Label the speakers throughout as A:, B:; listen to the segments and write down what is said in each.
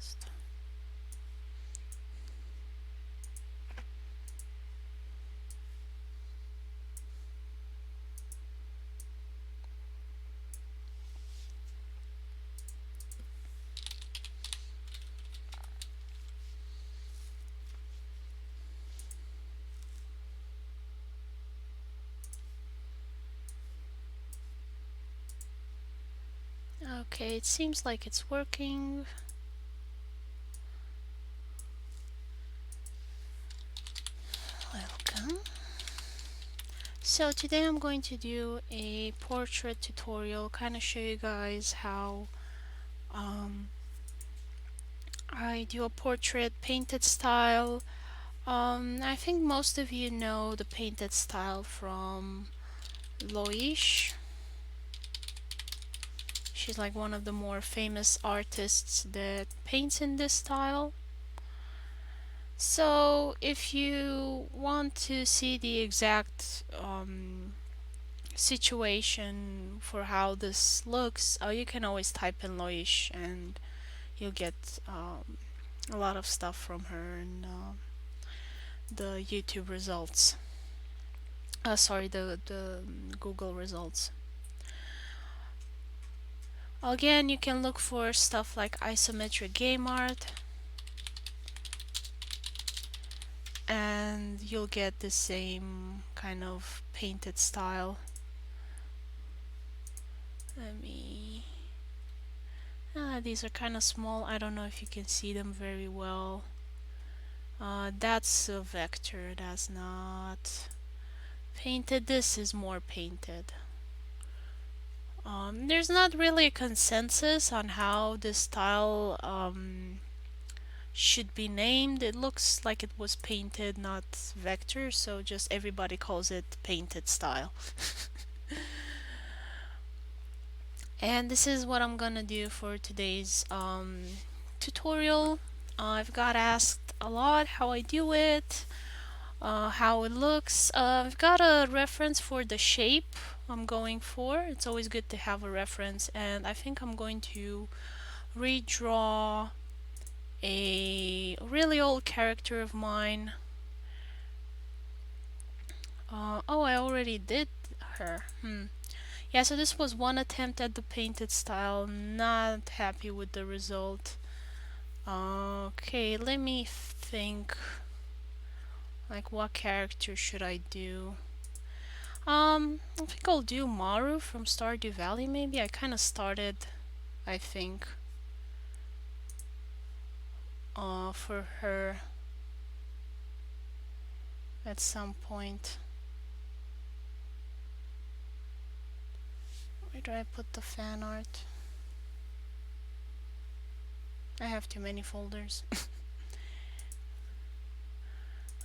A: artist. Okay, it seems like it's working. Welcome. So today I'm going to do a portrait tutorial, kind of show you guys how I do a portrait painted style. I think most of you know the painted style from Loish. She's like one of the more famous artists that paints in this style. So if you want to see the exact situation for how this looks, you can always type in Loish and you'll get a lot of stuff from her and the YouTube results. Sorry, the Google results. Again, you can look for stuff like isometric game art, and you'll get the same kind of painted style. Let me... these are kind of small. I don't know if you can see them very well. That's a vector. That's not painted. This is more painted. There's not really a consensus on how this style should be named. It looks like it was painted, not vector, so just everybody calls it painted style. And this is what I'm gonna do for today's tutorial. I've got asked a lot how I do it, how it looks. I've got a reference for the shape I'm going for. It's always good to have a reference, and I think I'm going to redraw a really old character of mine. Oh, I already did her. Yeah, so this was one attempt at the painted style. Not happy with the result. Okay, let me think. Like, what character should I do? I think I'll do Maru from Stardew Valley, maybe. I kind of started, I think, for her at some point. Where do I put the fan art? I have too many folders.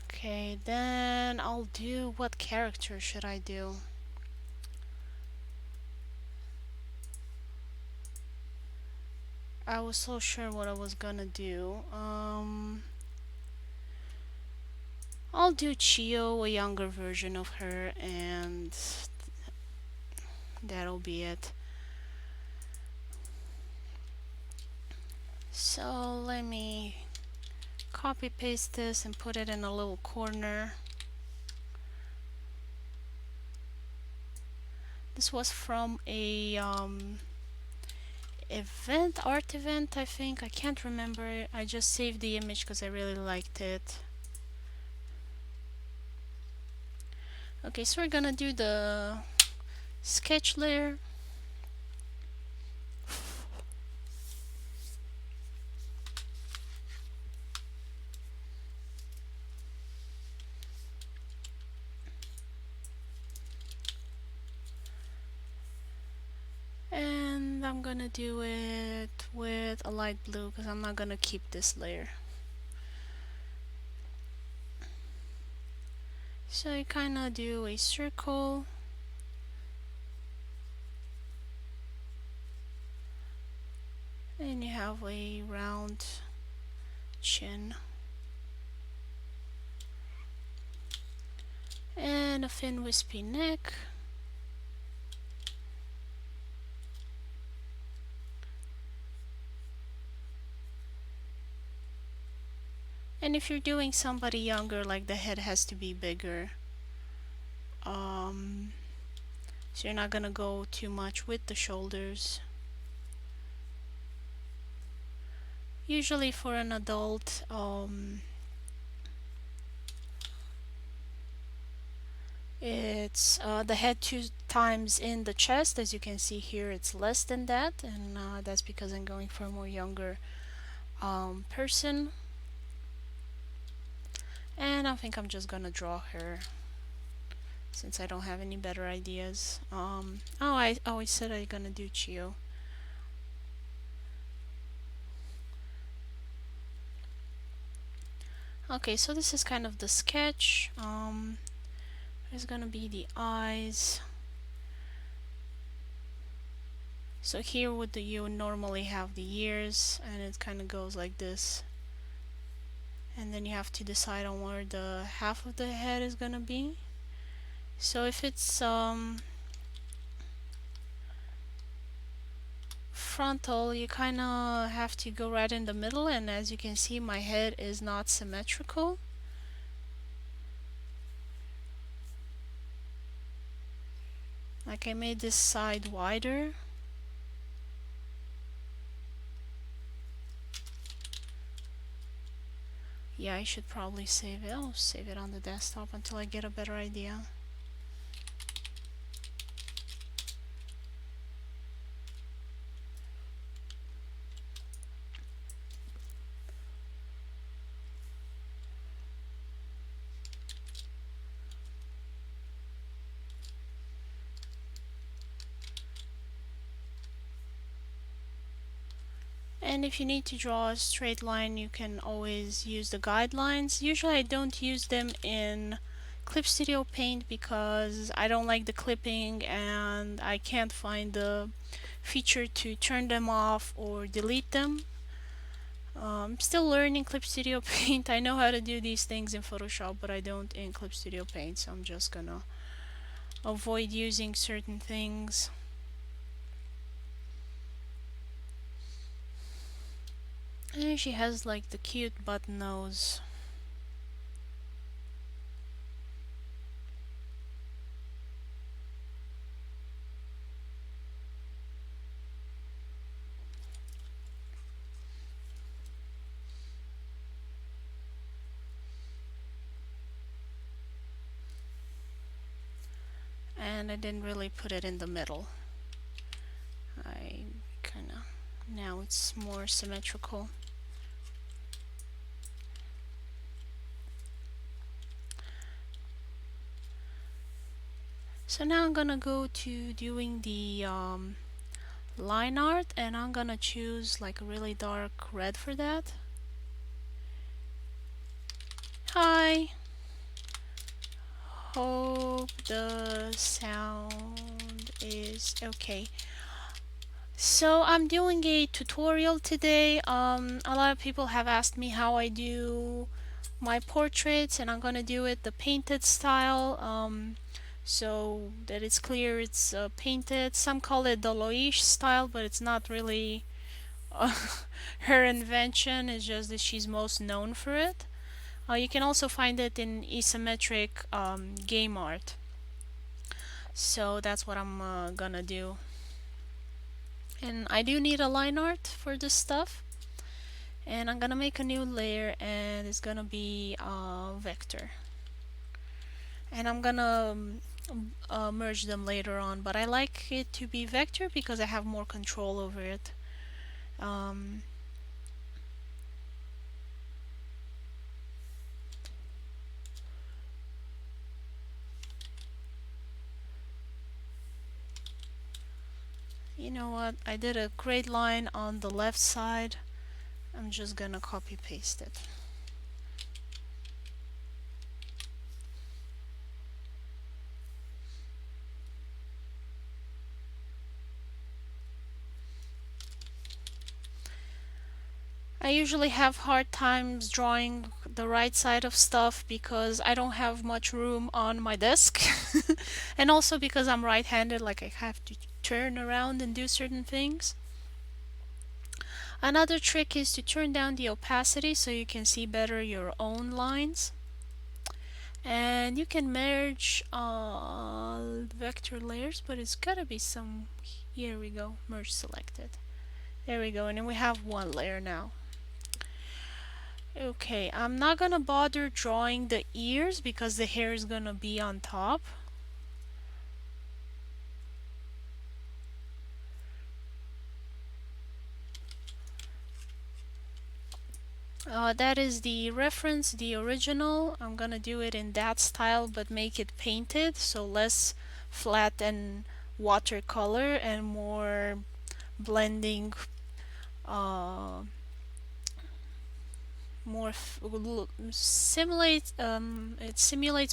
A: Okay, then I'll do... what character should I do? I was so sure what I was gonna do. I'll do Chio, a younger version of her, and that'll be it. So let me copy paste this and put it in a little corner. This was from a art event, I think. I can't remember. I just saved the image because I really liked it. Okay, so we're gonna do the sketch layer. And I'm gonna do it with a light blue because I'm not gonna keep this layer. So you kinda do a circle. And you have a round chin. And a thin wispy neck. And if you're doing somebody younger, like the head has to be bigger. Um, so you're not gonna go too much with the shoulders. Usually for an adult, it's the head two times in the chest. As you can see here, it's less than that, and that's because I'm going for a more younger person. And I think I'm just gonna draw her since I don't have any better ideas. Oh, I always said I'm gonna do Chio. Okay, so this is kind of the sketch. There's gonna be the eyes. So here would you normally have the ears, and it kind of goes like this. And then you have to decide on where the half of the head is gonna be. So if it's frontal, you kind of have to go right in the middle, and as you can see, my head is not symmetrical. Like I made this side wider. Yeah, I should probably save it. I'll save it on the desktop until I get a better idea. And if you need to draw a straight line, you can always use the guidelines. Usually I don't use them in Clip Studio Paint because I don't like the clipping and I can't find the feature to turn them off or delete them. I'm still learning Clip Studio Paint. I know how to do these things in Photoshop, but I don't in Clip Studio Paint, so I'm just gonna avoid using certain things. And she has like the cute button nose. And I didn't really put it in the middle. I kinda, now it's more symmetrical. So now I'm gonna go to doing the line art, and I'm gonna choose like a really dark red for that. Hi! Hope the sound is okay. So I'm doing a tutorial today. A lot of people have asked me how I do my portraits, and I'm gonna do it the painted style, so that it's clear it's painted. Some call it the Loish style, but it's not really uh, her invention. It's just that she's most known for it. You can also find it in isometric game art. So that's what I'm gonna do. And I do need a line art for this stuff. And I'm gonna make a new layer, and it's gonna be vector. And I'm gonna merge them later on, but I like it to be vector because I have more control over it. You know what? I did a great line on the left side. I'm just gonna copy paste it. I usually have hard times drawing the right side of stuff because I don't have much room on my desk. And also because I'm right-handed, like I have to turn around and do certain things. Another trick is to turn down the opacity so you can see better your own lines. And you can merge vector layers, but it's gotta be some, here we go, merge selected. There we go, and then we have one layer now. Okay, I'm not gonna bother drawing the ears because the hair is gonna be on top. That is the reference, the original. I'm gonna do it in that style but make it painted, so less flat and watercolor and more blending, uh, more it simulates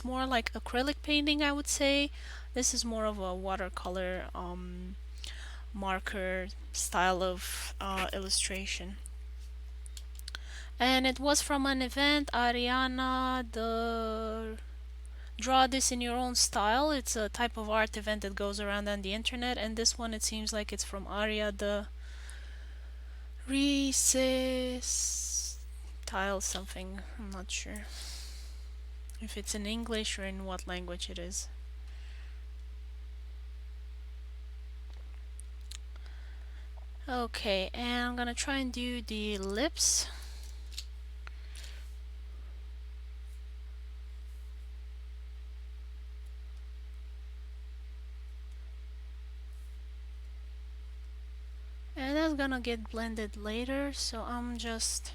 A: more like acrylic painting, I would say. This is more of a watercolor marker style of illustration. And it was from an event, Ariana, the draw this in your own style. It's a type of art event that goes around on the internet, and this one it seems like it's from Aria the Recess Tile something. I'm not sure if it's in English or in what language it is. Okay, and I'm gonna try and do the lips. And that's gonna get blended later, so I'm just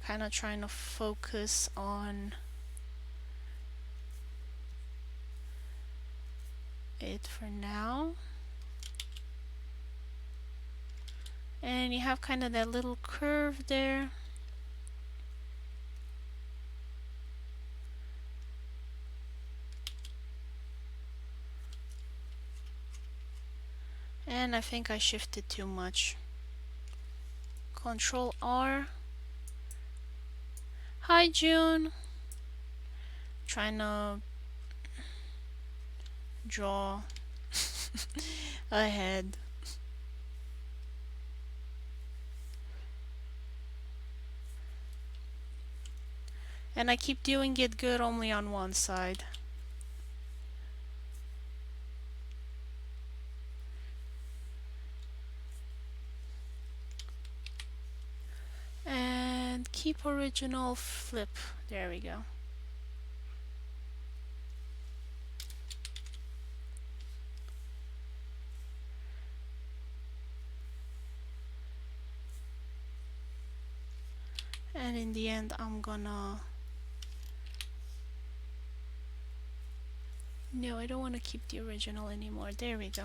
A: kind of trying to focus on it for now. And you have kind of that little curve there. And I think I shifted too much. Control R. Hi June. Trying to draw ahead. And I keep doing it good only on one side. And keep original, flip. There we go. And in the end I'm gonna... No, I don't want to keep the original anymore. There we go.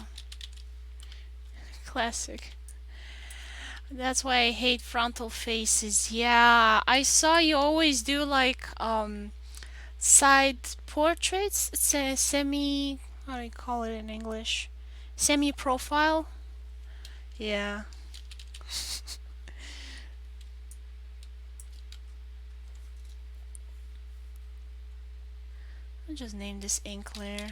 A: Classic. That's why I hate frontal faces. Yeah, I saw you always do like side portraits. It's a semi, how do you call it in English? Semi profile. Yeah. I'll just name this ink layer.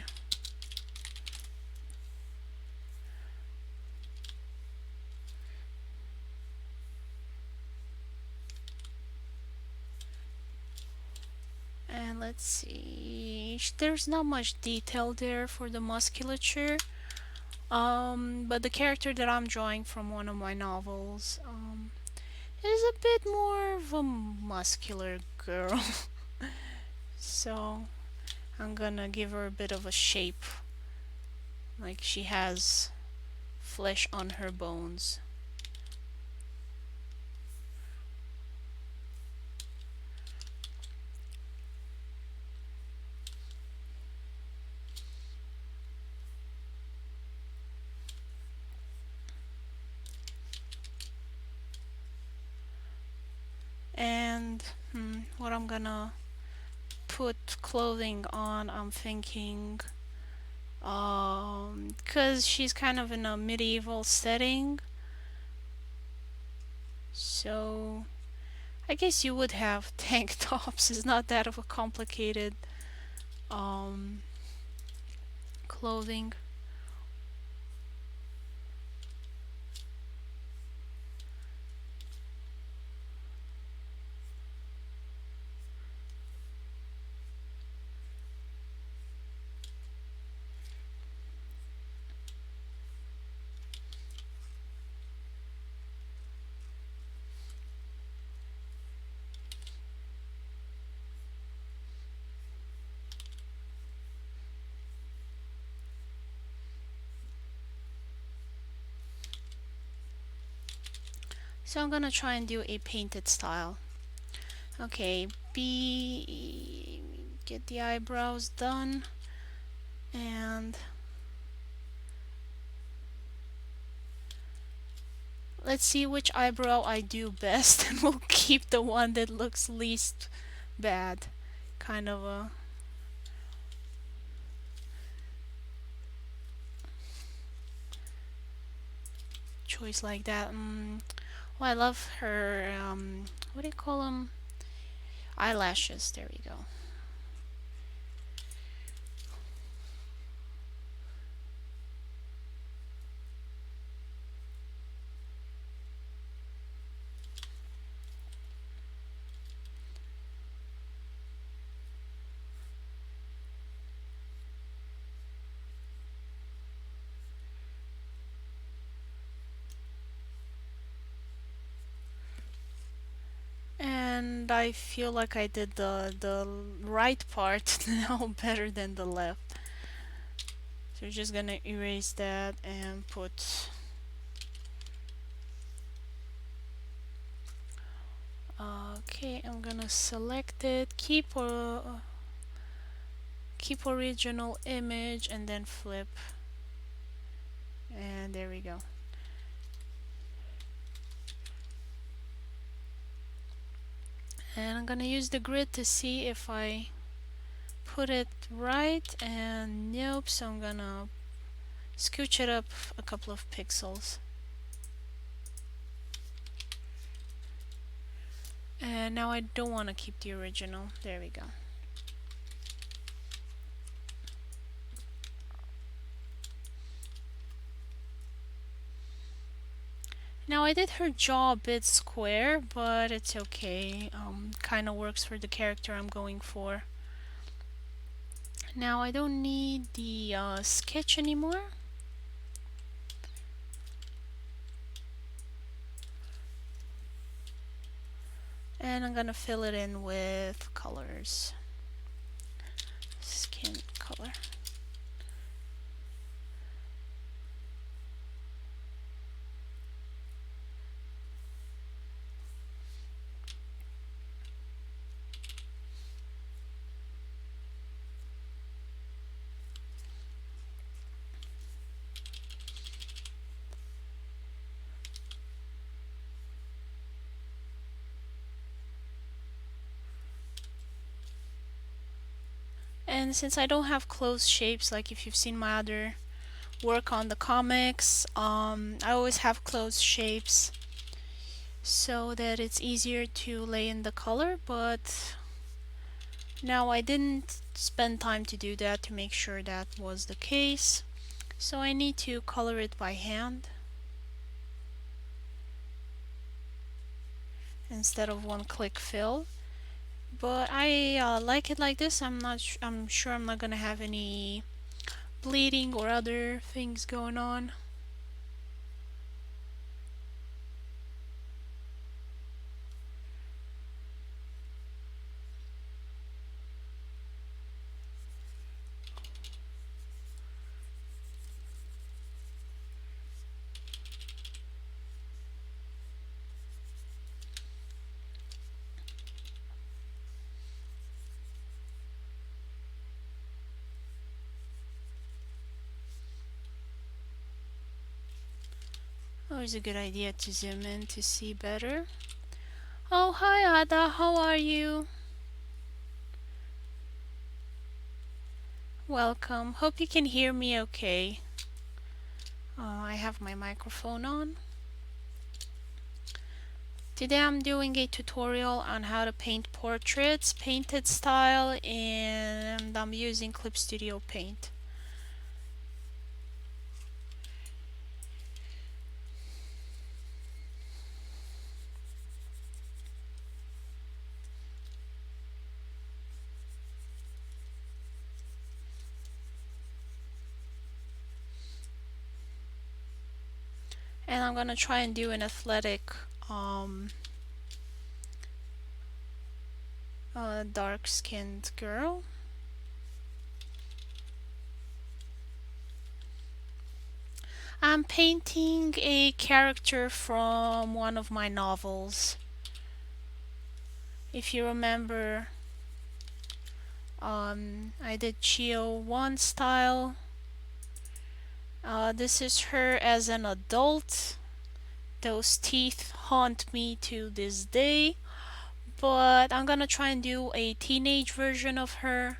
A: And let's see, there's not much detail there for the musculature. But the character that I'm drawing from one of my novels is a bit more of a muscular girl. So I'm gonna give her a bit of a shape, like she has flesh on her bones. And what I'm gonna put clothing on, I'm thinking, because she's kind of in a medieval setting, so I guess you would have tank tops. It's not that of a complicated clothing. So I'm gonna try and do a painted style. Okay, get the eyebrows done, and let's see which eyebrow I do best, and we'll keep the one that looks least bad. Kind of a choice like that. Well, I love her, what do you call them? Eyelashes. There we go. And I feel like I did the right part now better than the left. So we're just gonna erase that and put okay, I'm gonna select it, keep original image, and then flip, and there we go. And I'm gonna use the grid to see if I put it right, and nope, so I'm gonna scooch it up a couple of pixels. And now I don't want to keep the original. There we go. Now I did her jaw a bit square, but it's okay. Kind of works for the character I'm going for. Now I don't need the sketch anymore. And I'm gonna fill it in with colors. Skin color. And since I don't have closed shapes, like if you've seen my other work on the comics, I always have closed shapes so that it's easier to lay in the color, but now I didn't spend time to do that to make sure that was the case, so I need to color it by hand instead of one click fill. But I like it like this. I'm sure I'm not gonna have any bleeding or other things going on. Always a good idea to zoom in to see better. Oh, hi Ada, how are you? Welcome. Hope you can hear me okay. I have my microphone on. Today I'm doing a tutorial on how to paint portraits, painted style, and I'm using Clip Studio Paint. And I'm gonna try and do an athletic dark-skinned girl. I'm painting a character from one of my novels. If you remember, I did Chio 1 style. This is her as an adult. Those teeth haunt me to this day, but I'm gonna try and do a teenage version of her.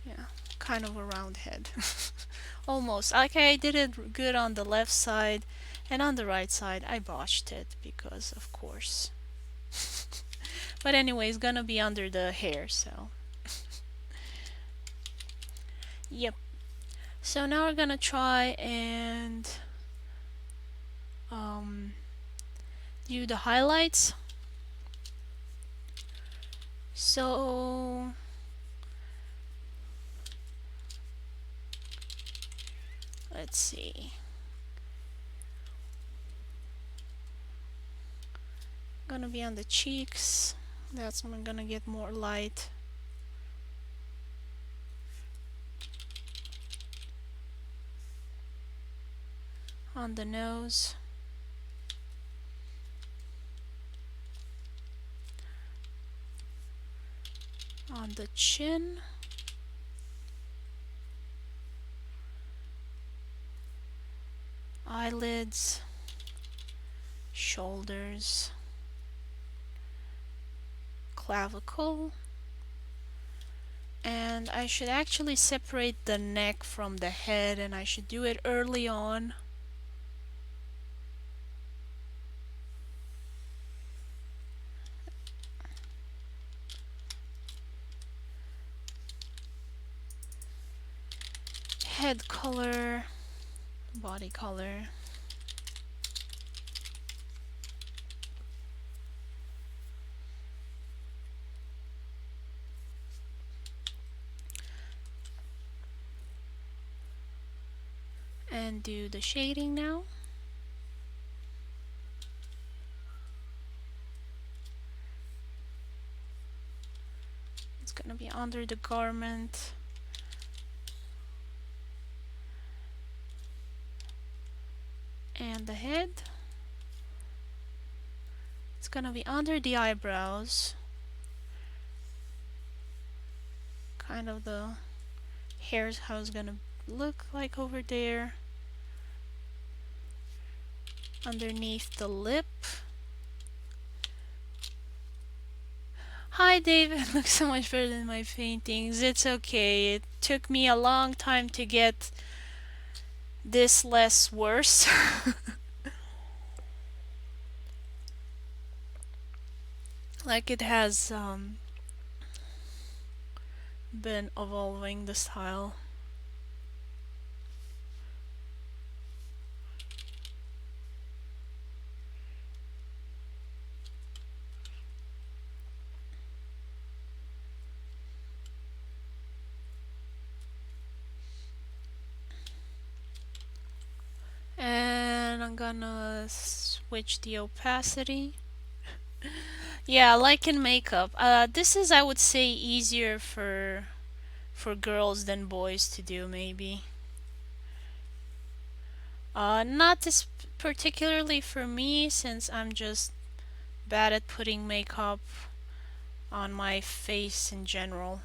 A: Yeah, kind of a round head. Almost. Okay, I did it good on the left side, and on the right side I botched it because of course. But anyway, it's gonna be under the hair, so yep. So now we're gonna try and um, do the highlights. So let's see. Gonna be on the cheeks. That's when I'm gonna get more light. On the nose. On the chin. Eyelids. Shoulders. Clavicle. And I should actually separate the neck from the head, and I should do it early on. Head color, body color. And do the shading now. It's gonna be under the garment. And the head. It's gonna be under the eyebrows. Kind of the hair's how it's gonna look like over there. Underneath the lip. Hi David, looks so much better than my paintings. It's okay. It took me a long time to get this less worse. Like it has been evolving the style. And I'm gonna switch the opacity. Yeah, like in makeup. This is, I would say, easier for girls than boys to do, maybe. Not this particularly for me, since I'm just bad at putting makeup on my face in general.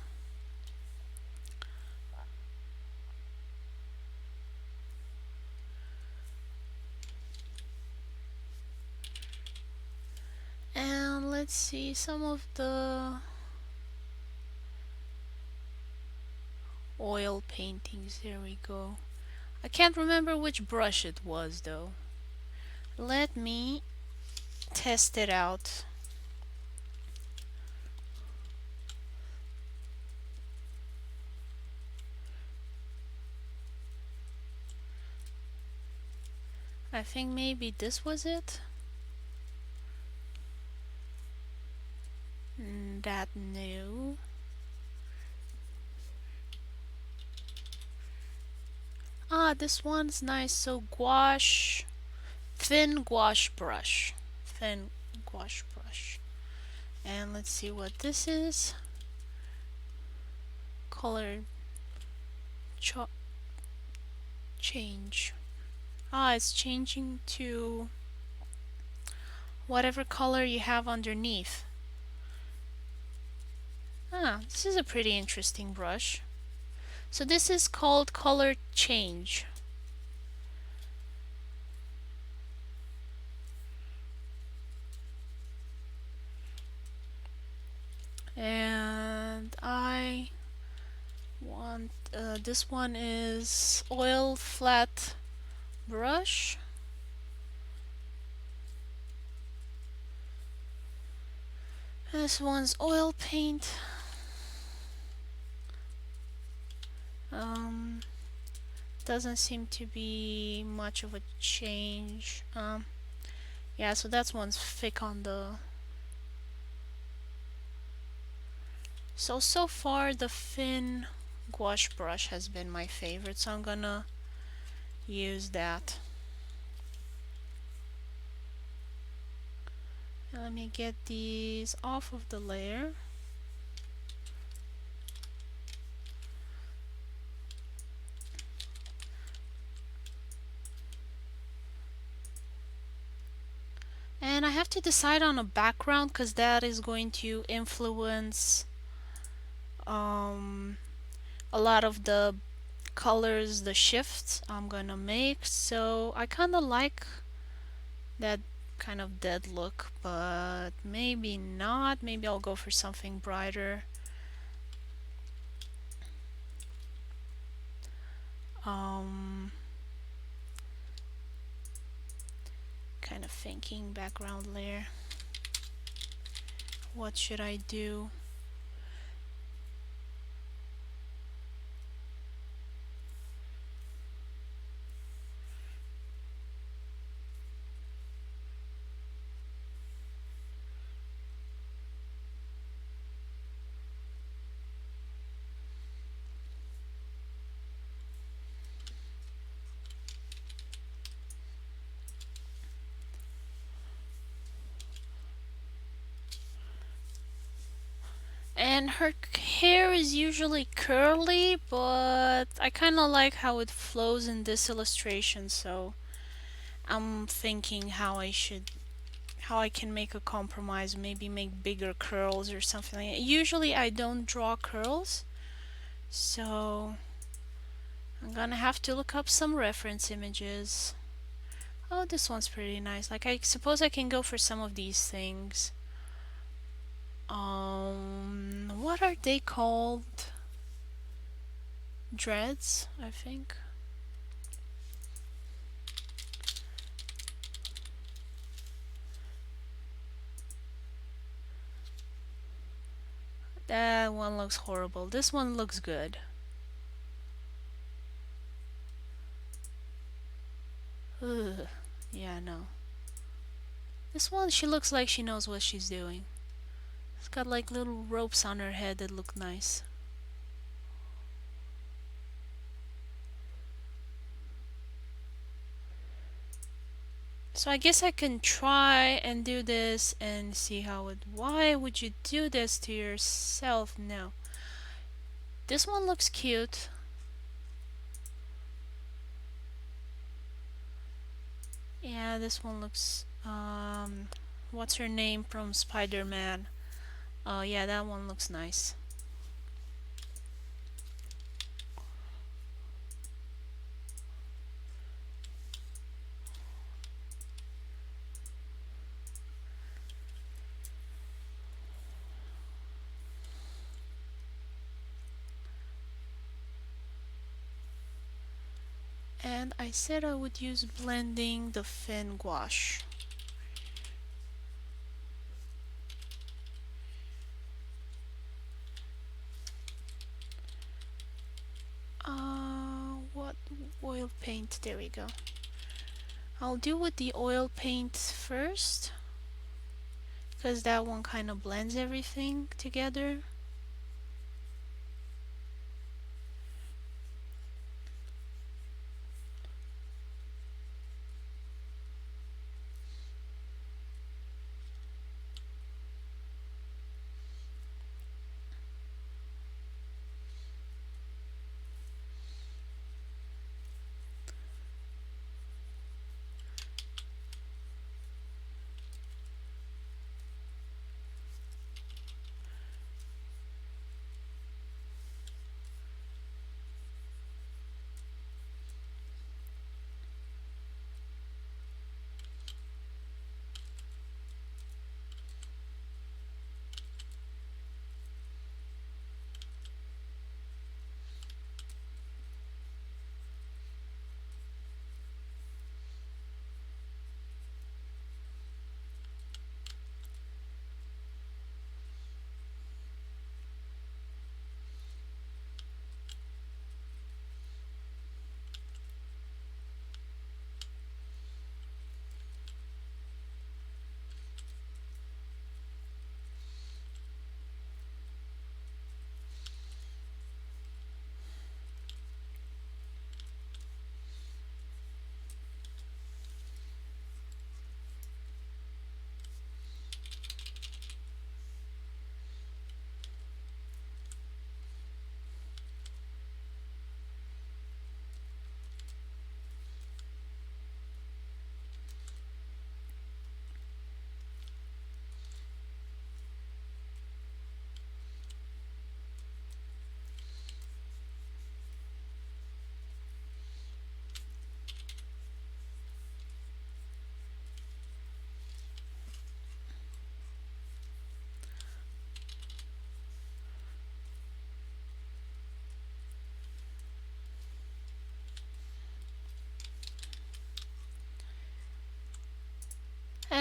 A: And let's see some of the oil paintings. There we go. I can't remember which brush it was though. Let me test it out. I think maybe this was it. That new. Ah, this one's nice. So gouache, thin gouache brush. Thin gouache brush. And let's see what this is. Color change. Ah, it's changing to whatever color you have underneath. Ah, this is a pretty interesting brush. So this is called color change. And I want this one is oil flat brush. This one's oil paint. Doesn't seem to be much of a change. Yeah, so that one's thick on the. So far the thin gouache brush has been my favorite, so I'm gonna use that. Let me get these off of the layer. And I have to decide on a background because that is going to influence a lot of the colors, the shifts I'm gonna make. So I kind of like that kind of dead look, but maybe not. Maybe I'll go for something brighter. Kind of thinking background layer. What should I do? And her hair is usually curly, but I kind of like how it flows in this illustration, so I'm thinking how I can make a compromise, maybe make bigger curls or something like that. Usually I don't draw curls, so I'm gonna have to look up some reference images. Oh, this one's pretty nice. Like, I suppose I can go for some of these things. What are they called? Dreads, I think. That one looks horrible. This one looks good. Ugh. Yeah, no. This one, she looks like she knows what she's doing. It's got like little ropes on her head that look nice. So I guess I can try and do this and see how it. Why would you do this to yourself? No. This one looks cute. Yeah, this one looks. What's her name from Spider-Man? Oh, yeah, that one looks nice. And I said I would use blending the thin gouache. What oil paint? There we go. I'll do with the oil paint first, because that one kind of blends everything together.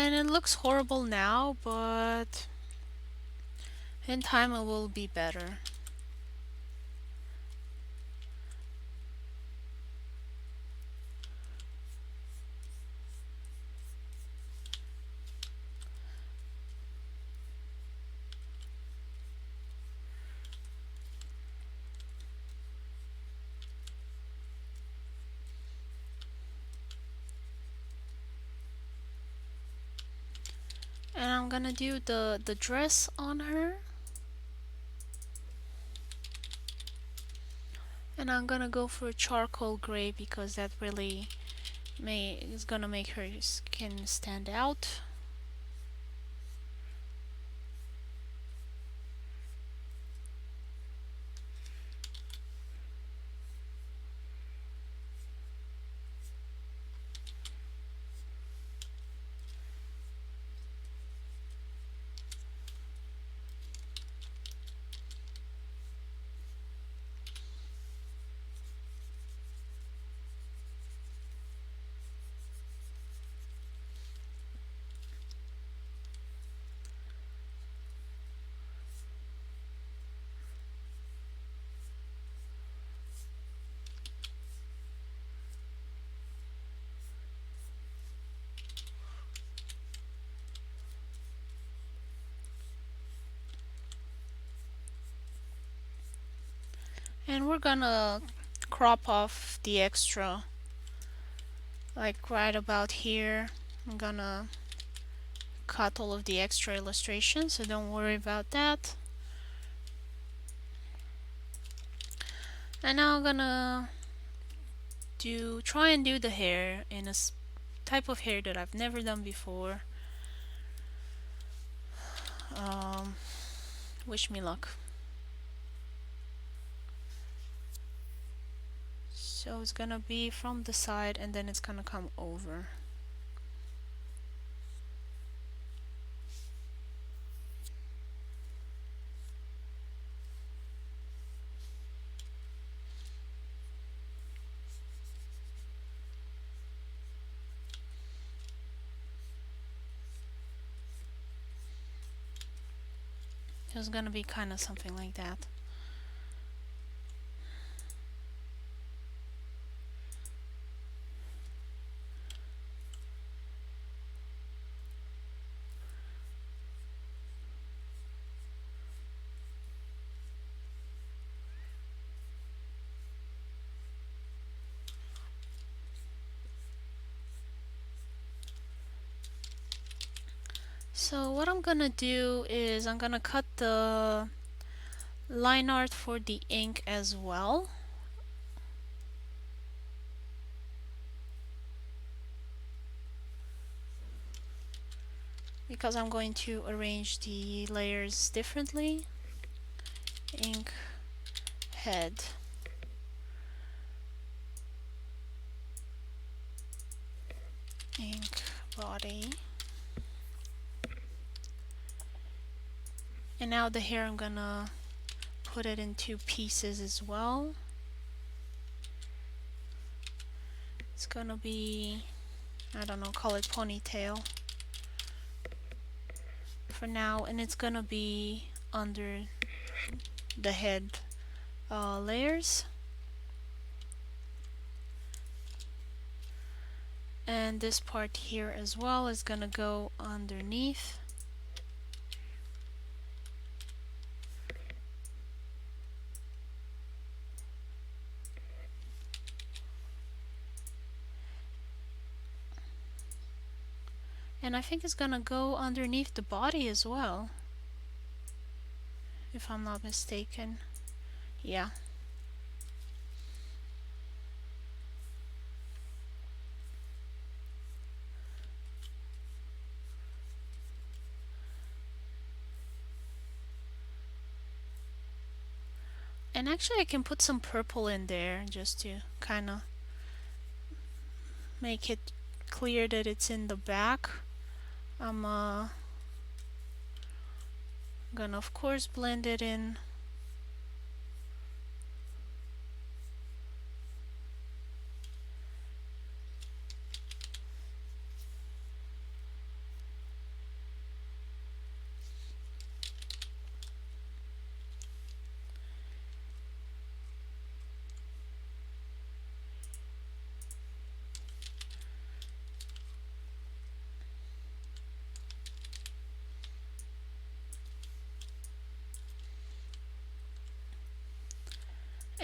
A: And it looks horrible now, but in time it will be better. And I'm gonna do the dress on her. And I'm gonna go for a charcoal gray because that really is gonna make her skin stand out. And we're gonna crop off the extra, like right about here. I'm gonna cut all of the extra illustrations, so don't worry about that. And now I'm gonna try and do the hair in a type of hair that I've never done before. Wish me luck. So it's gonna be from the side and then it's gonna come over. It's gonna be kind of something like that. So what I'm gonna do is I'm gonna cut the line art for the ink as well. Because I'm going to arrange the layers differently. Ink head. Ink body. And now the hair, I'm gonna put it in 2 pieces as well. It's gonna be, I don't know, call it ponytail for now, and it's gonna be under the head layers. And this part here as well is gonna go underneath. And I think it's gonna go underneath the body as well, if I'm not mistaken. Yeah. And actually I can put some purple in there just to kind of make it clear that it's in the back. I'm gonna of course blend it in.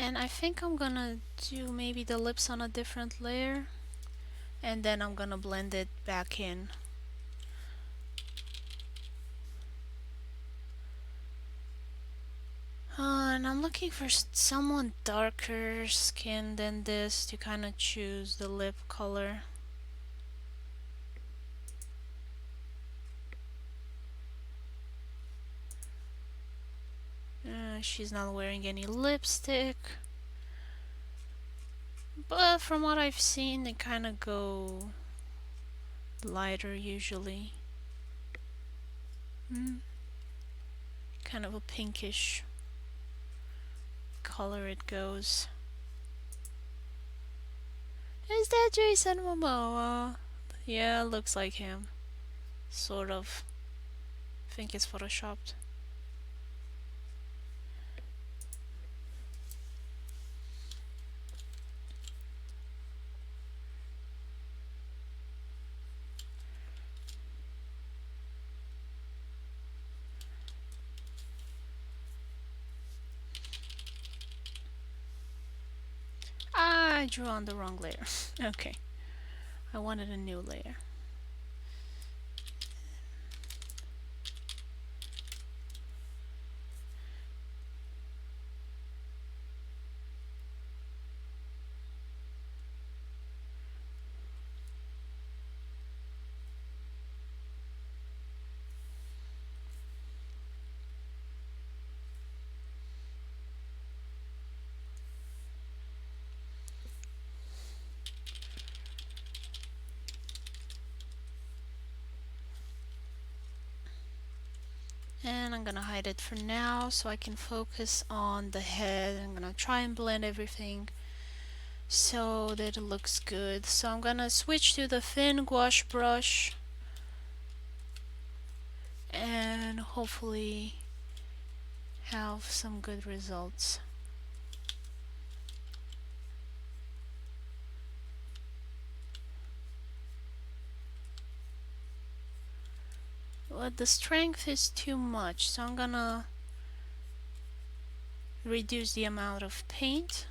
A: And I think I'm gonna do maybe the lips on a different layer, and then I'm gonna blend it back in. And I'm looking for someone darker skin than this to kind of choose the lip color. She's not wearing any lipstick, but from what I've seen, they kind of go lighter usually. Kind of a pinkish color it goes. Is that Jason Momoa? Yeah, looks like him. Sort of. I think it's photoshopped. I drew on the wrong layer. Okay. I wanted a new layer. And I'm gonna hide it for now so I can focus on the head. I'm gonna try and blend everything so that it looks good. So I'm gonna switch to the thin gouache brush and hopefully have some good results. But the strength is too much, so I'm gonna reduce the amount of paint.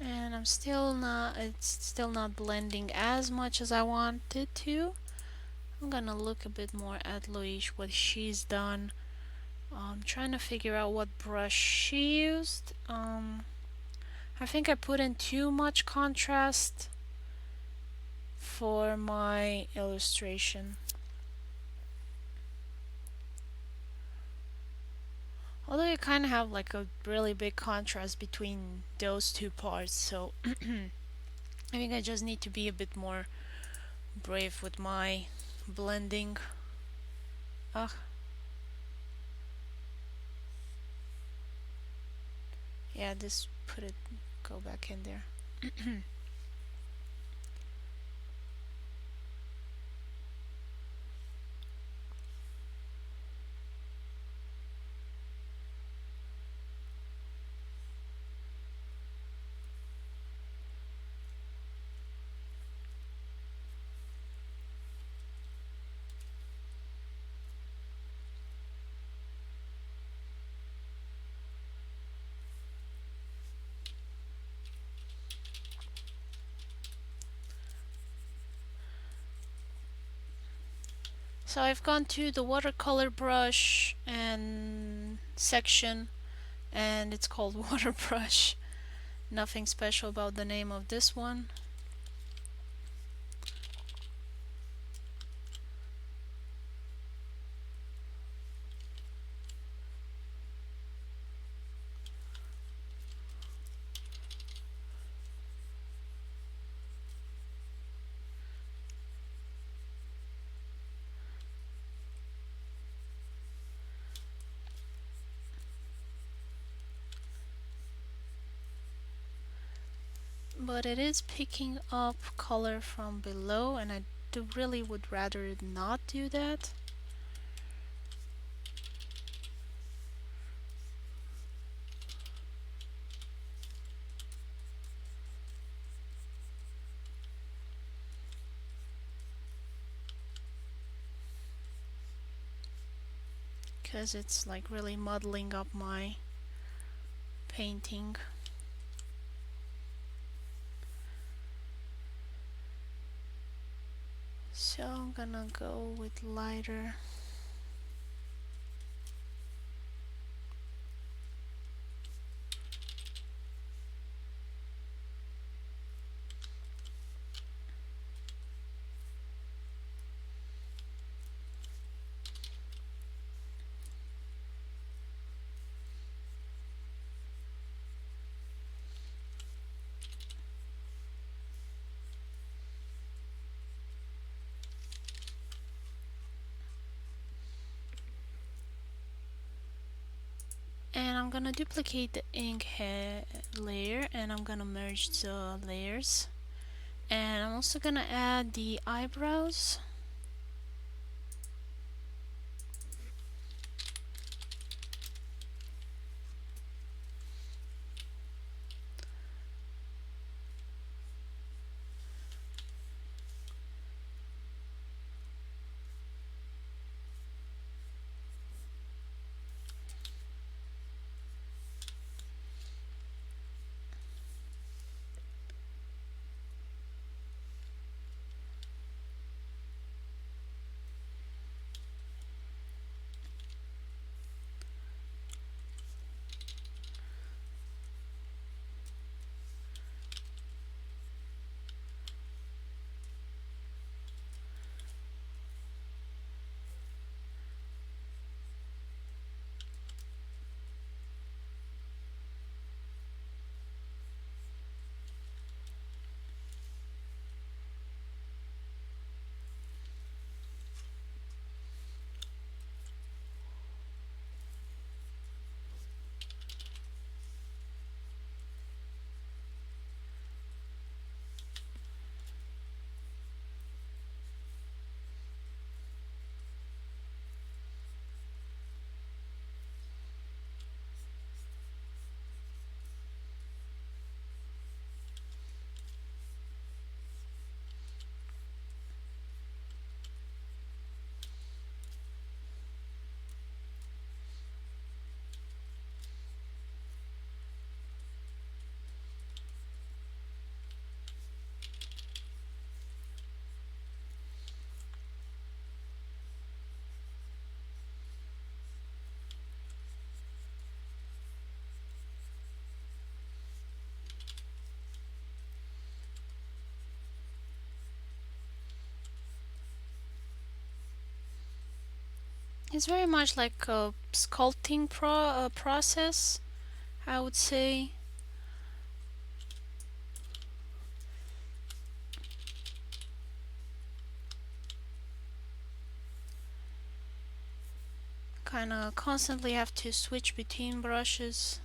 A: And it's still not blending as much as I wanted to. I'm gonna look a bit more at Loish, what she's done. I'm trying to figure out what brush she used. I think I put in too much contrast for my illustration. Although you kind of have like a really big contrast between those two parts, so I think I just need to be a bit more brave with my blending. Ugh. Yeah, go back in there. So I've gone to the watercolor brush and section, and it's called water brush. Nothing special about the name of this one. but it is picking up color from below, and I really would rather not do that. Because it's like really muddling up my painting. So I'm gonna go with lighter. And I'm gonna duplicate the ink layer, and I'm gonna merge the layers. And I'm also gonna add the eyebrows. It's very much like a sculpting process, I would say. Kind of constantly have to switch between brushes.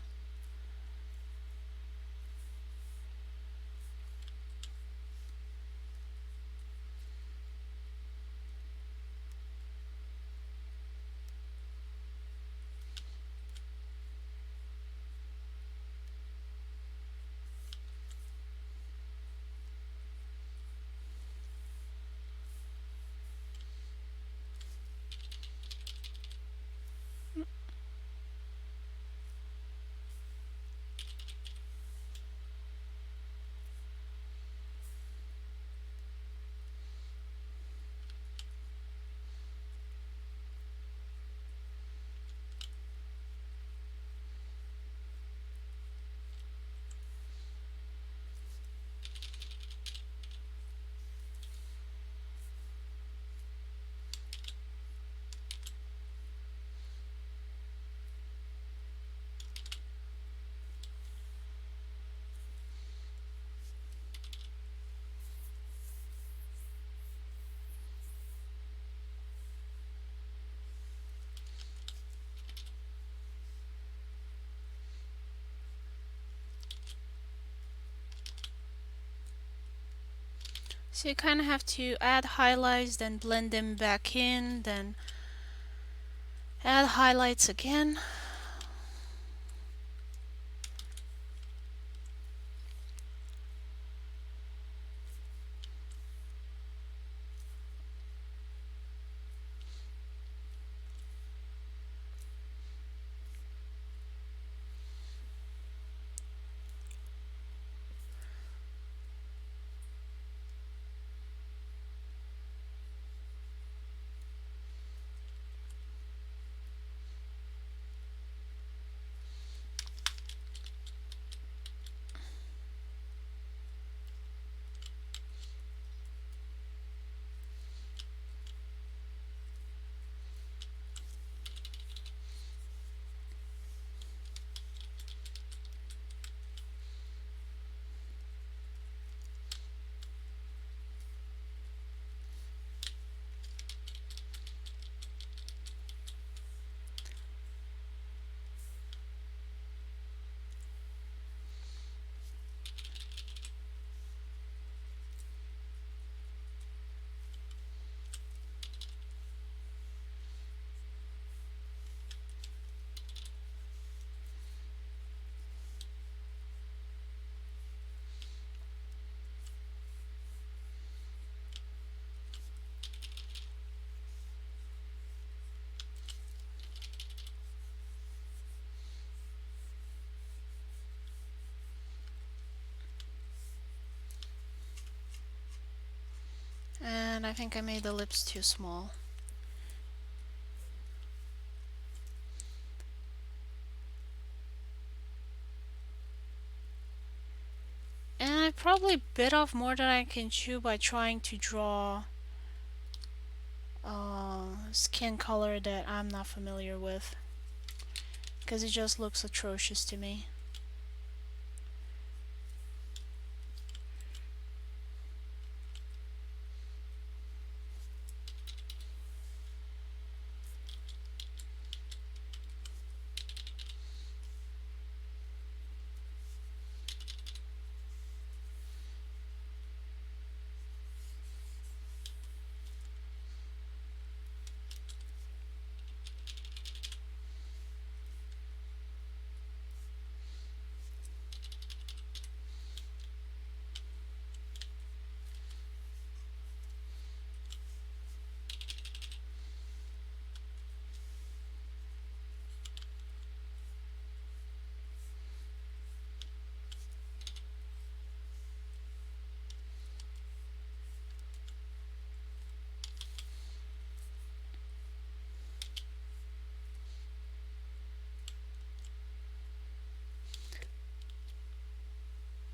A: So you kind of have to add highlights, then blend them back in, then add highlights again. And I think I made the lips too small. And I probably bit off more than I can chew by trying to draw skin color that I'm not familiar with, because it just looks atrocious to me.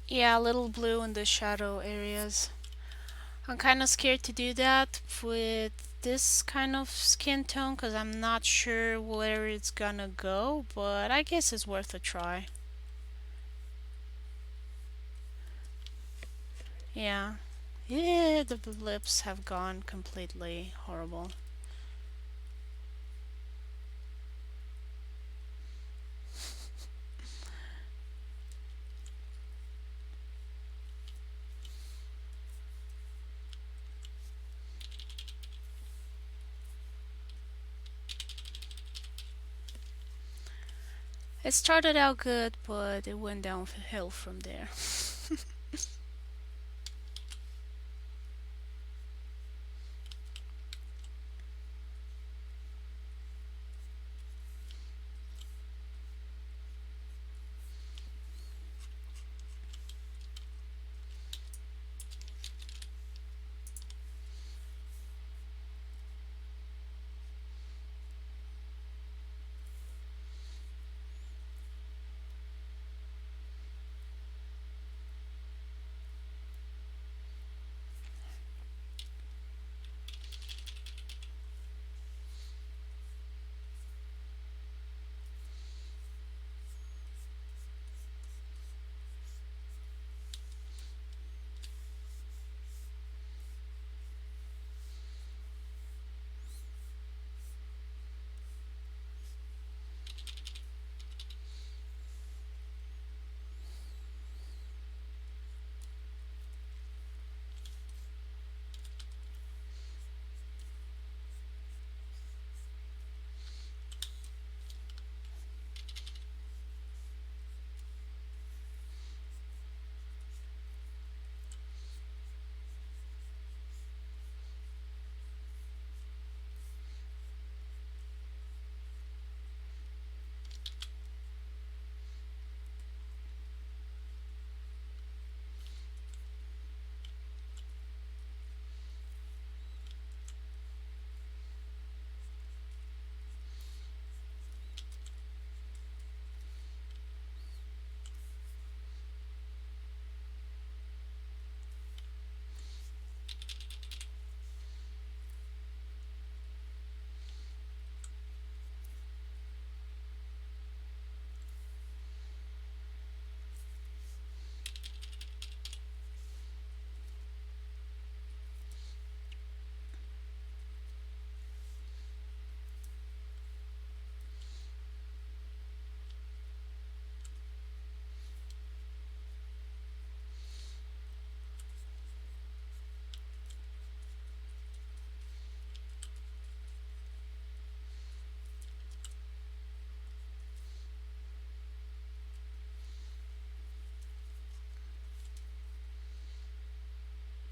A: Yeah, a little blue in the shadow areas. I'm kind of scared to do that with this kind of skin tone because I'm not sure where it's gonna go, but I guess it's worth a try. Yeah. Yeah, the lips have gone completely horrible. It started out good, but it went downhill from there.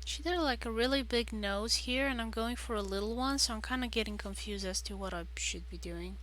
A: She did like a really big nose here, and I'm going for a little one, so I'm kind of getting confused as to what I should be doing.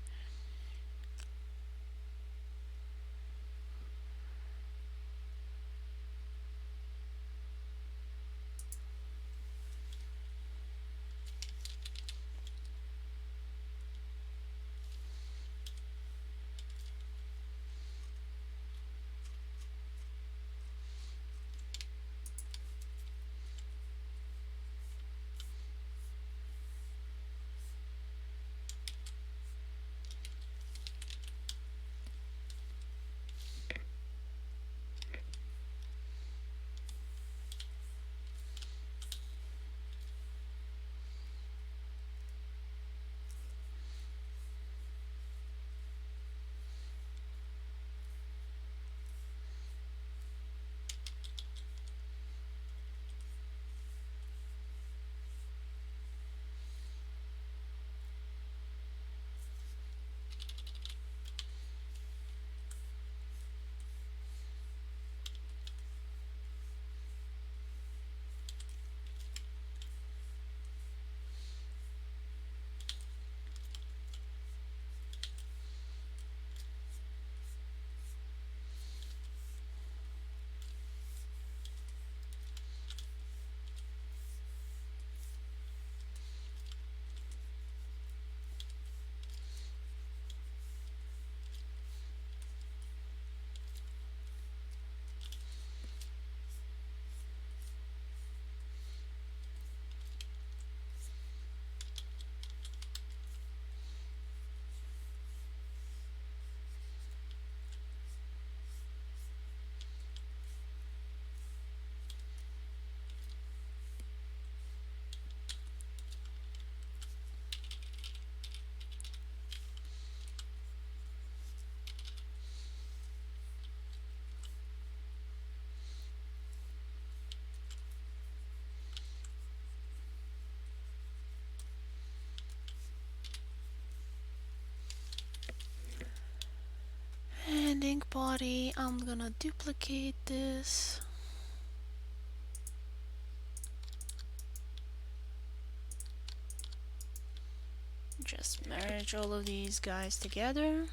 A: And ink body, I'm gonna duplicate this. Just merge all of these guys together.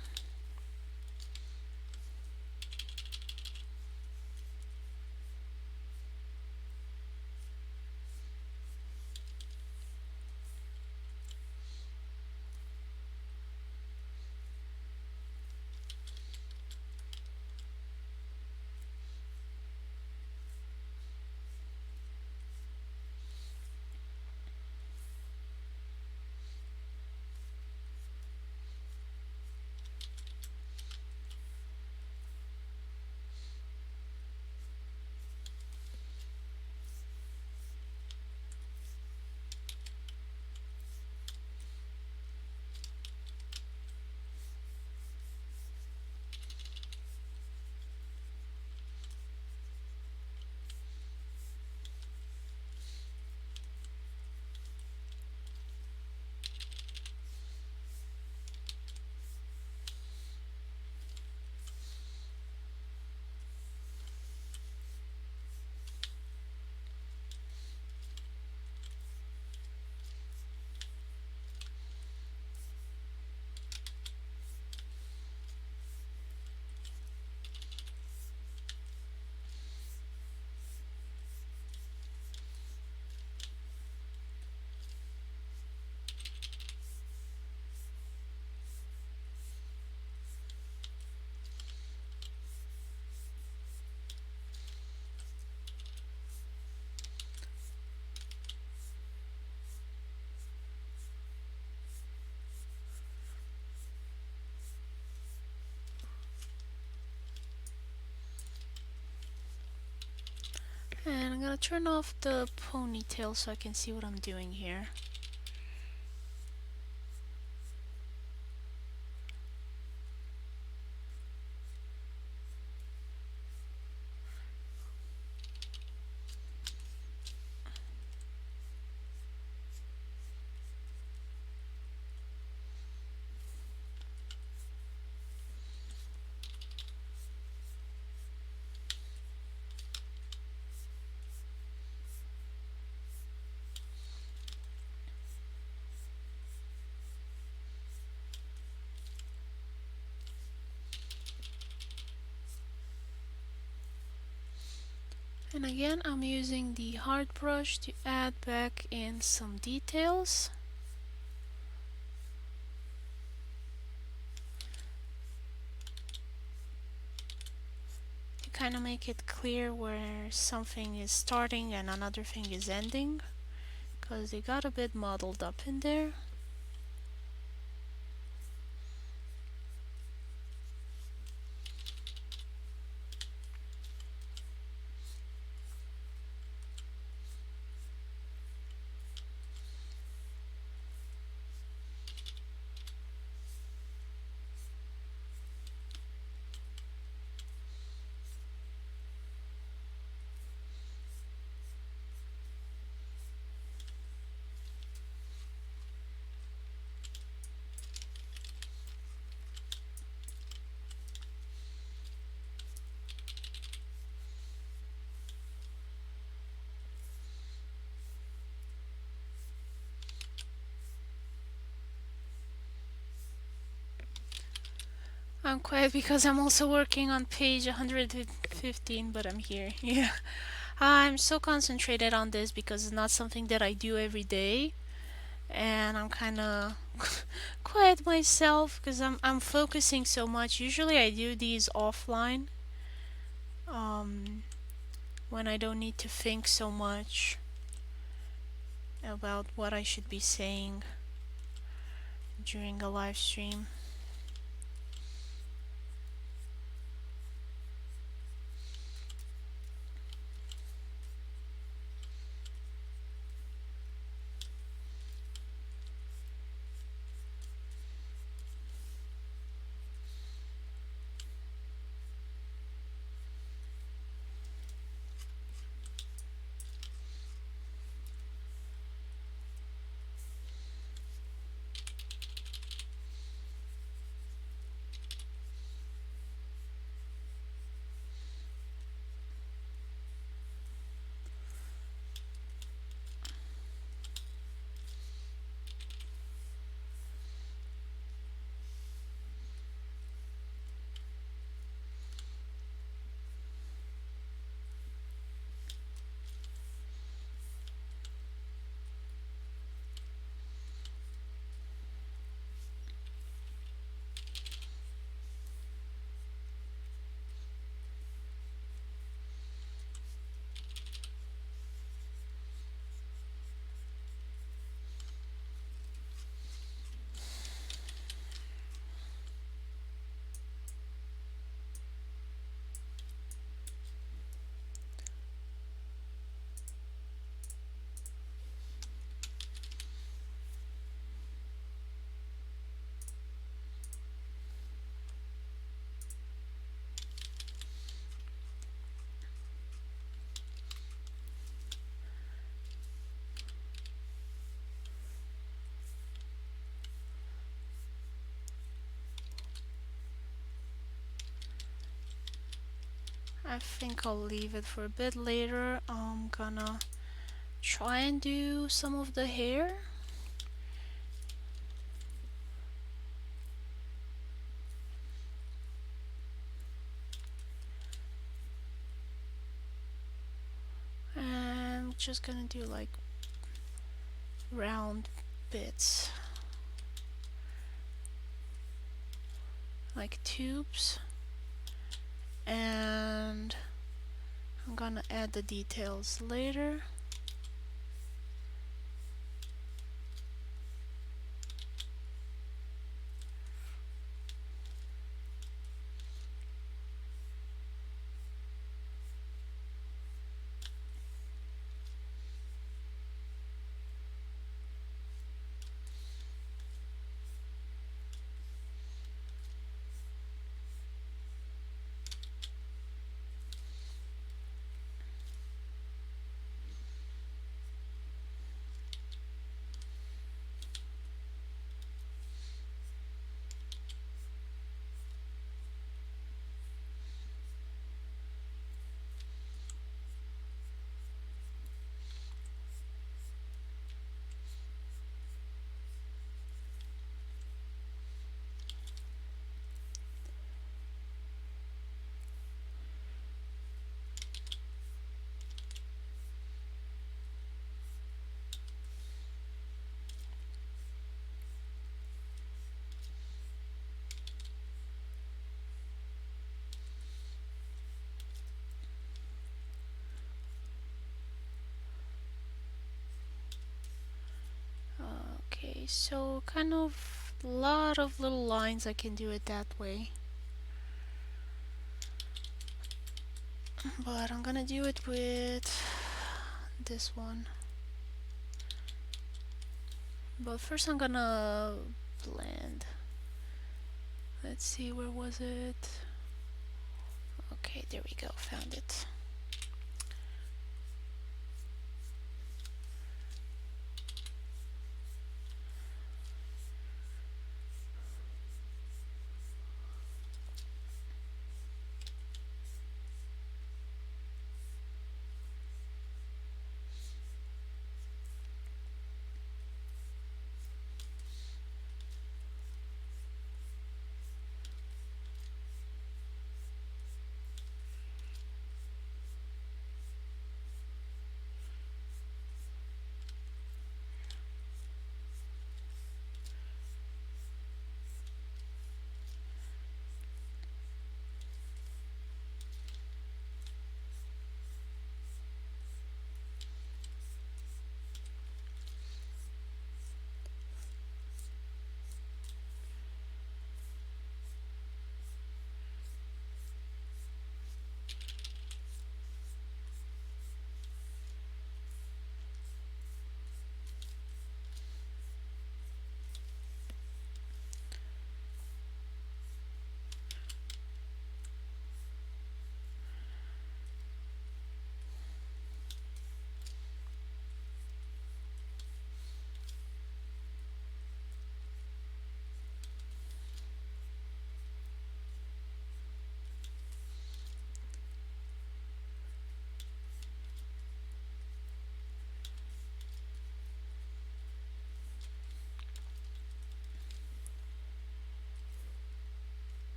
A: And I'm gonna turn off the ponytail so I can see what I'm doing here. And again, I'm using the hard brush to add back in some details. To kind of make it clear where something is starting and another thing is ending, because it got a bit muddled up in there. I'm quiet because I'm also working on page 115, but I'm here. Yeah. I'm so concentrated on this because it's not something that I do every day, and I'm kind of quiet myself because I'm focusing so much. Usually I do these offline, um, when I don't need to think so much about what I should be saying during a live stream. I think I'll leave it for a bit later. I'm gonna try and do some of the hair. And I'm just gonna do like round bits, like tubes, and I'm gonna add the details later. Okay, so kind of a lot of little lines, I can do it that way. But I'm gonna do it with this one. But first I'm gonna blend. Let's see, where was it? Okay, there we go, found it.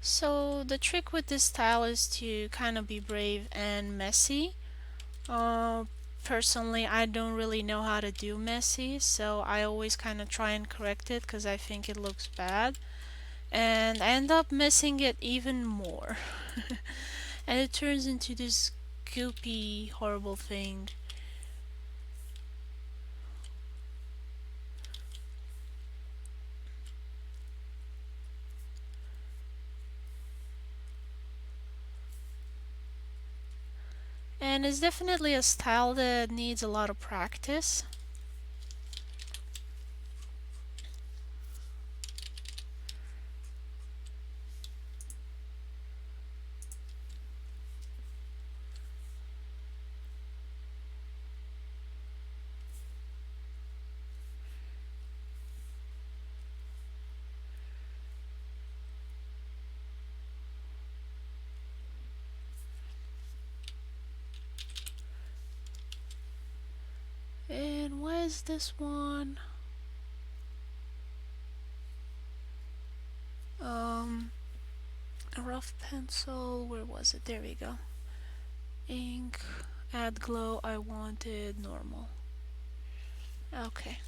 A: So the trick with this style is to kind of be brave and messy. Uh, Personally, I don't really know how to do messy, so I always kind of try and correct it because I think it looks bad. And I end up messing it even more. And it turns into this goopy, horrible thing. And it's definitely a style that needs a lot of practice. And why is this one? Um, a rough pencil. Where was it? There we go. Ink, add glow. I wanted normal. Okay.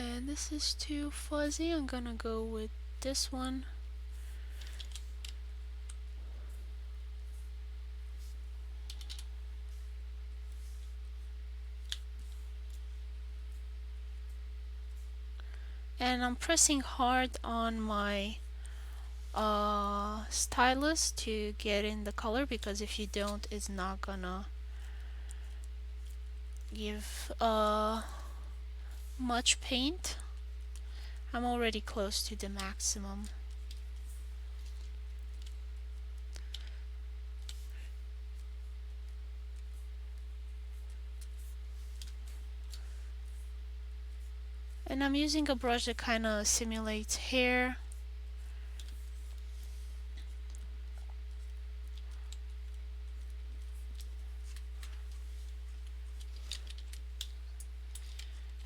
A: And this is too fuzzy. I'm gonna go with this one. And I'm pressing hard on my stylus to get in the color, because if you don't, it's not gonna give much paint. I'm already close to the maximum. And I'm using a brush that kind of simulates hair.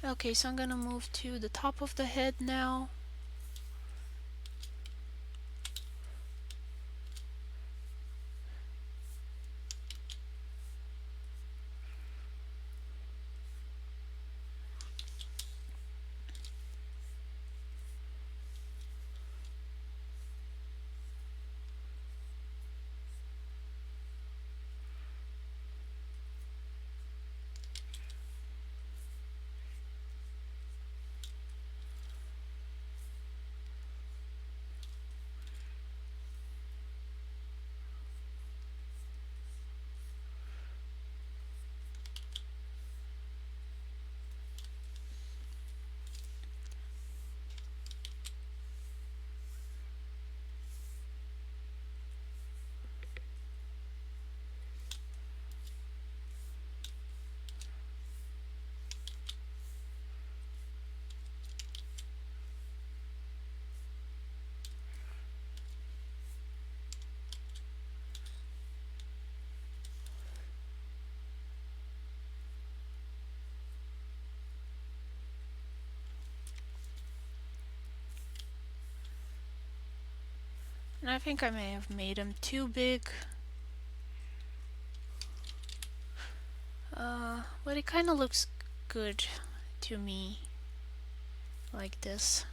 A: Okay, so I'm gonna move to the top of the head now. And I think I may have made them too big. But it kind of looks good to me, like this.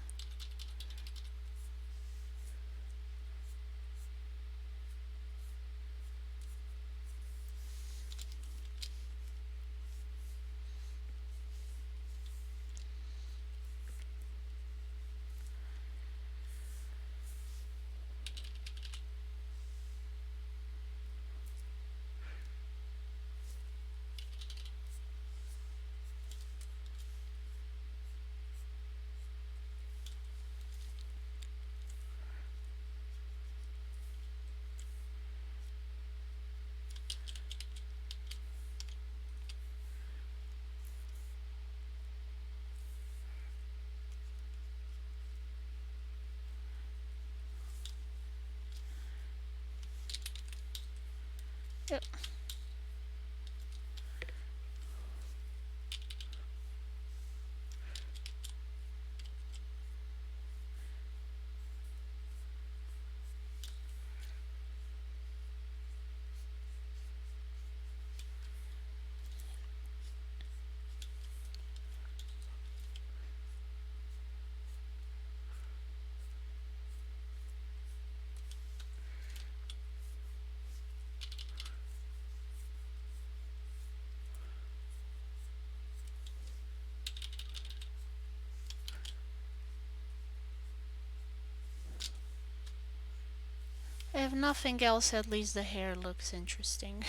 A: Yep. If nothing else, at least the hair looks interesting.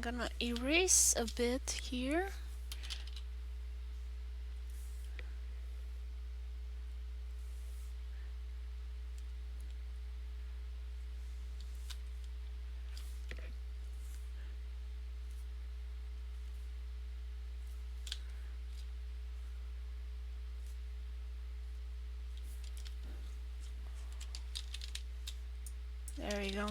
A: I'm gonna erase a bit here. There we go.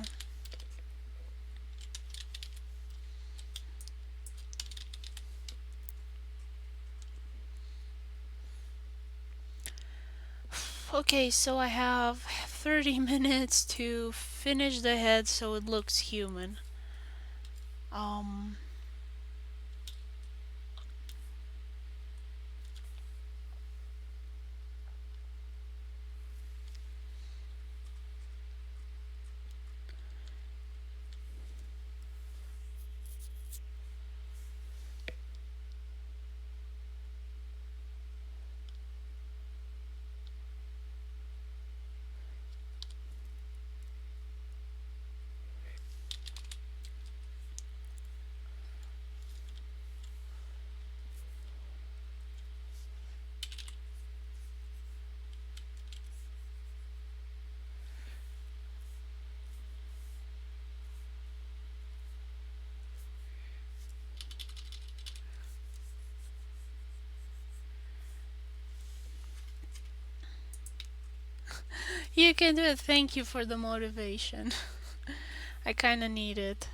A: Okay, so I have 30 minutes to finish the head so it looks human. Um, you can do it. Thank you for the motivation. I kinda need it.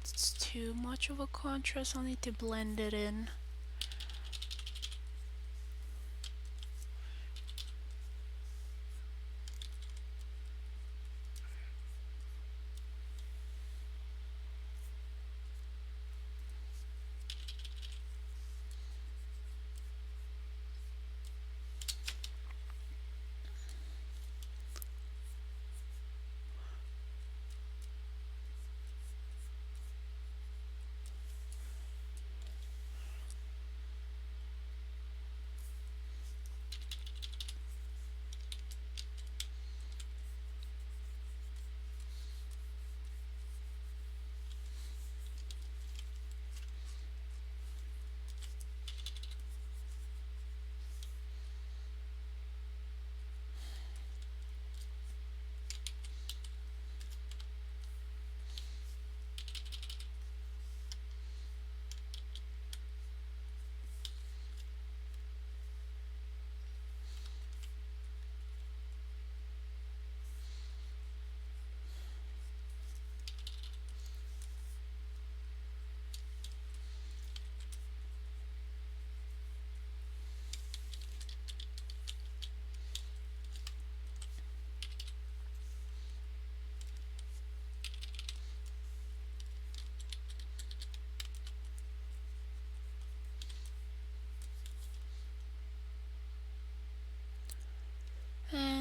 A: It's too much of a contrast. I'll need to blend it in.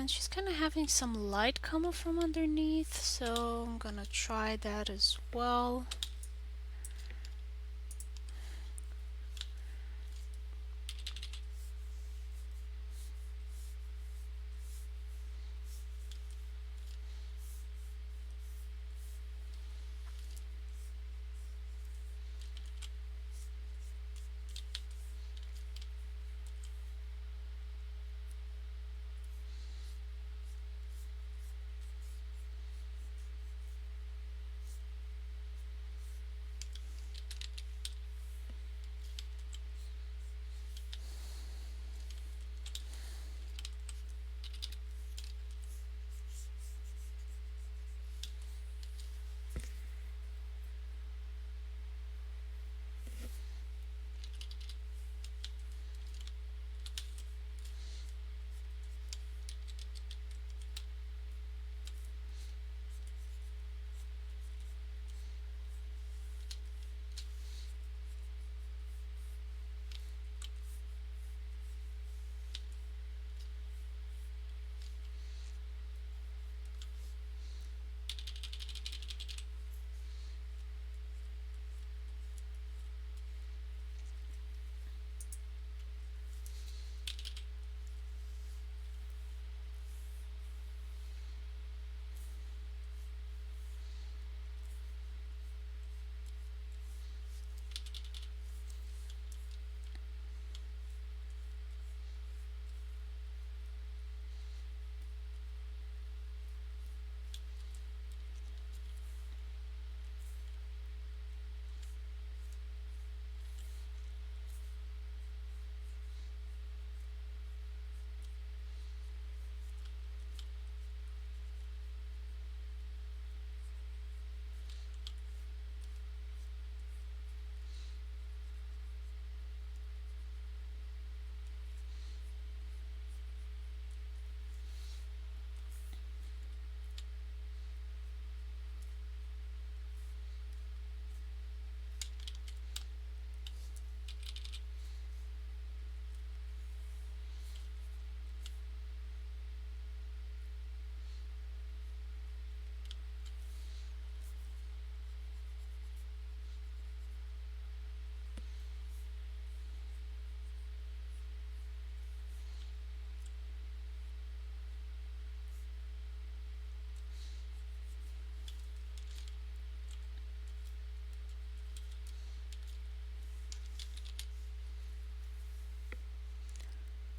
A: and she's kind of having some light coming from underneath, so I'm gonna try that as well.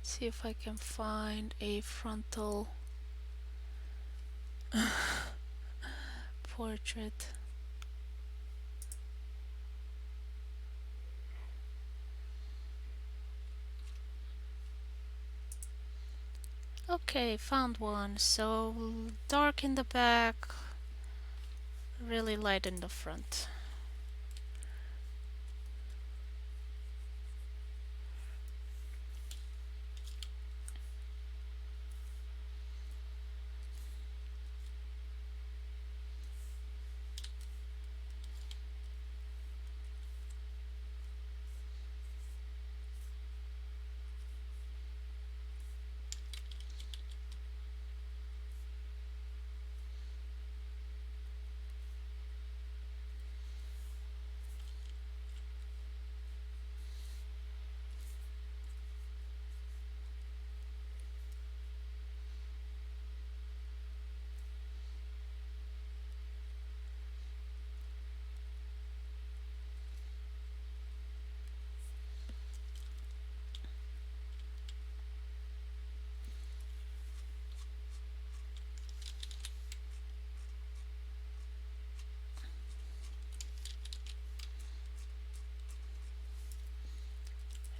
A: See if I can find a frontal portrait. Okay, found one. So dark in the back, really light in the front.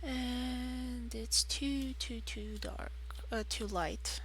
A: And it's too dark, too light.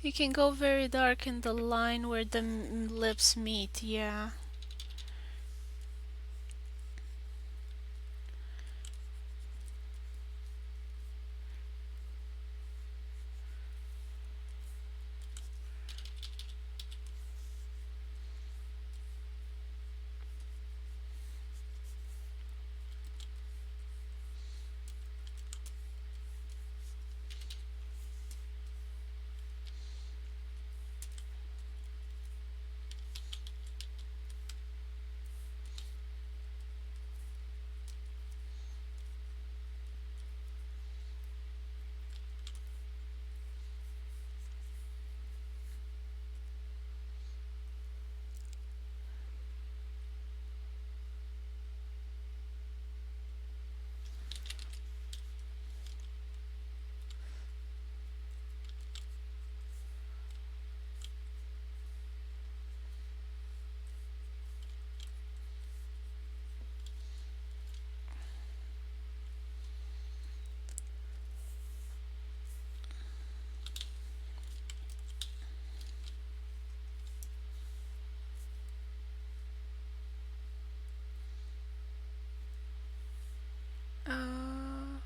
A: You can go very dark in the line where the lips meet, yeah. Uh,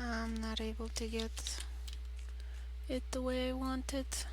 A: I'm not able to get it the way I want it.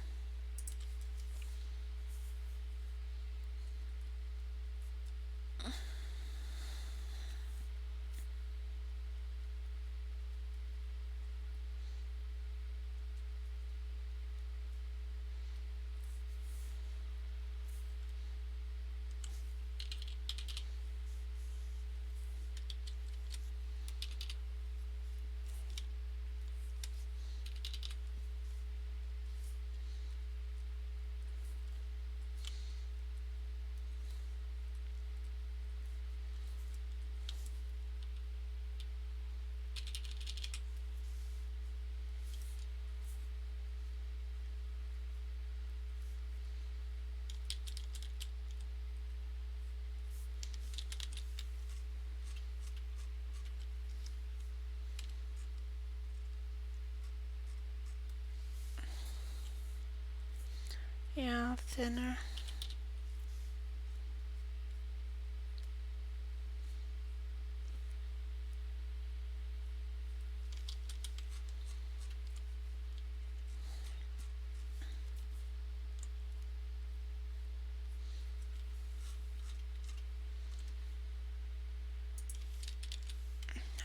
A: Yeah, thinner.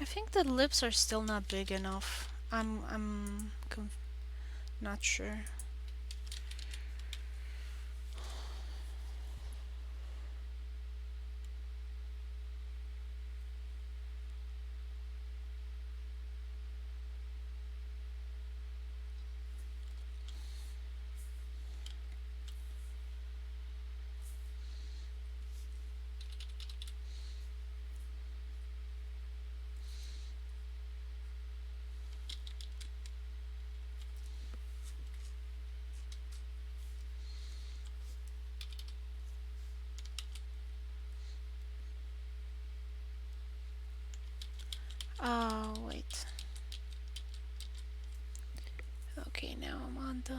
A: I think the lips are still not big enough. I'm not sure. Wait. Okay, now I'm on the.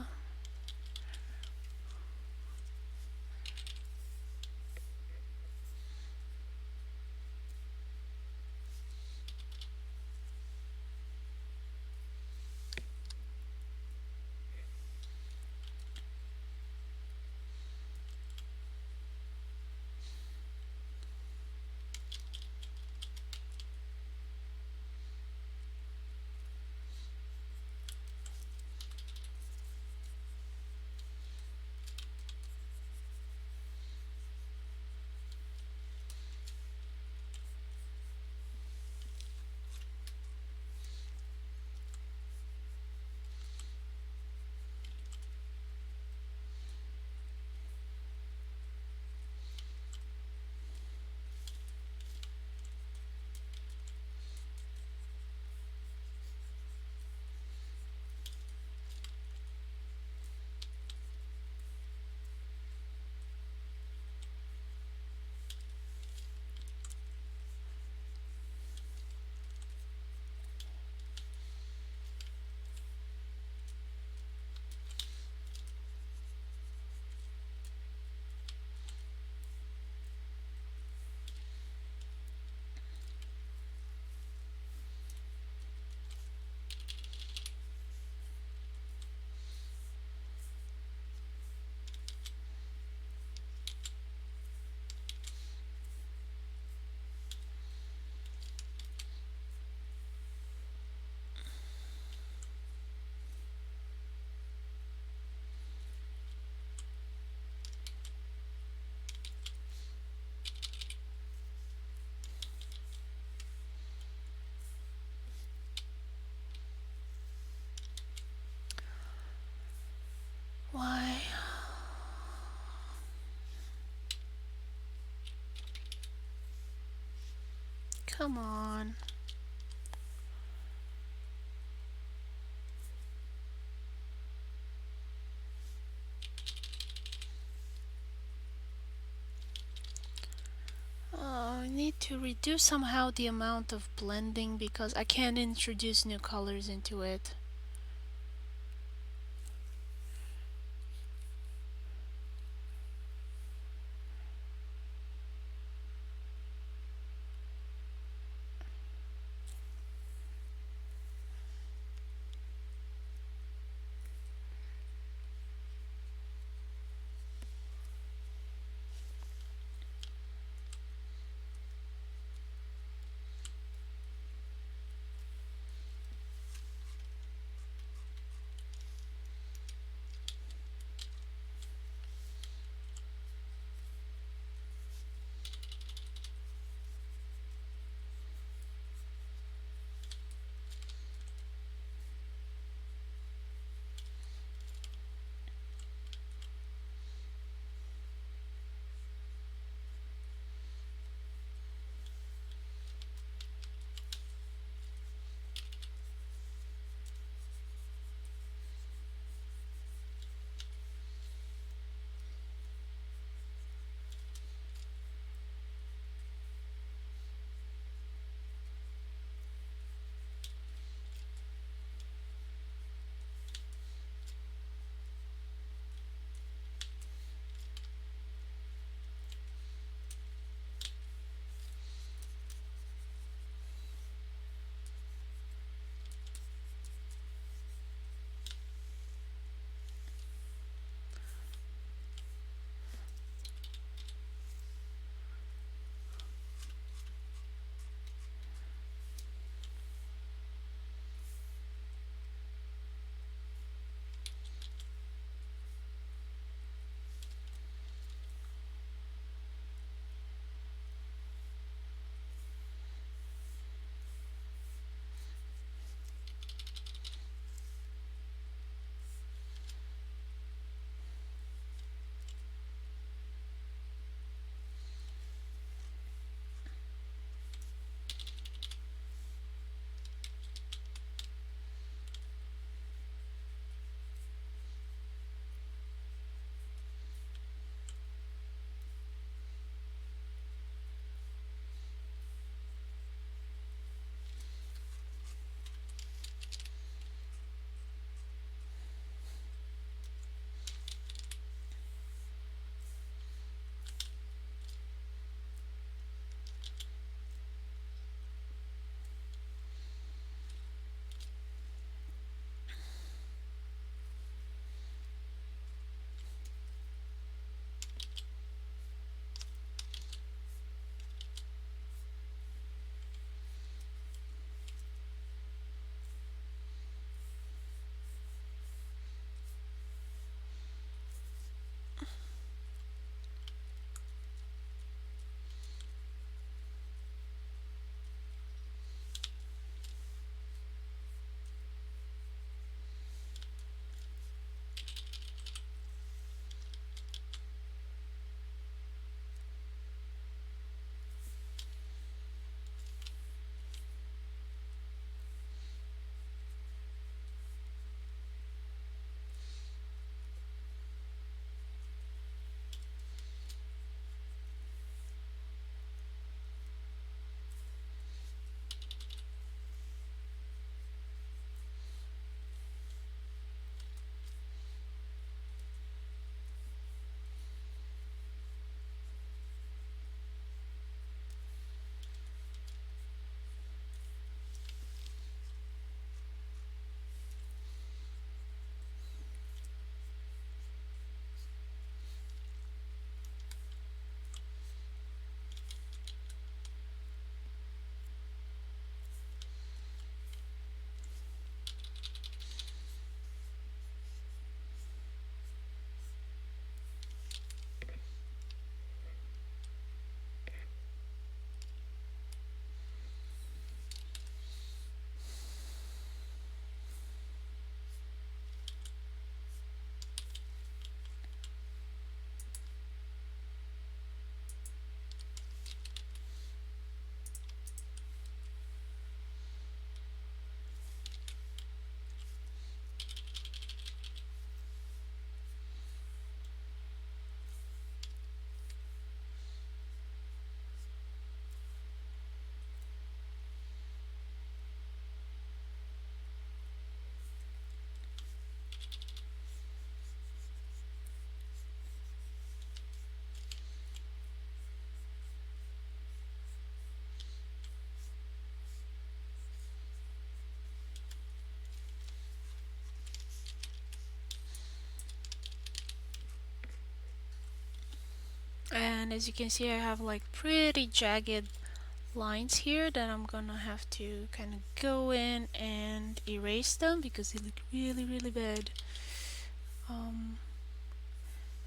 A: Why? Come on. I need to reduce somehow the amount of blending because I can't introduce new colors into it. And as you can see, I have like pretty jagged lines here that I'm gonna have to kind of go in and erase them because they look really bad. um,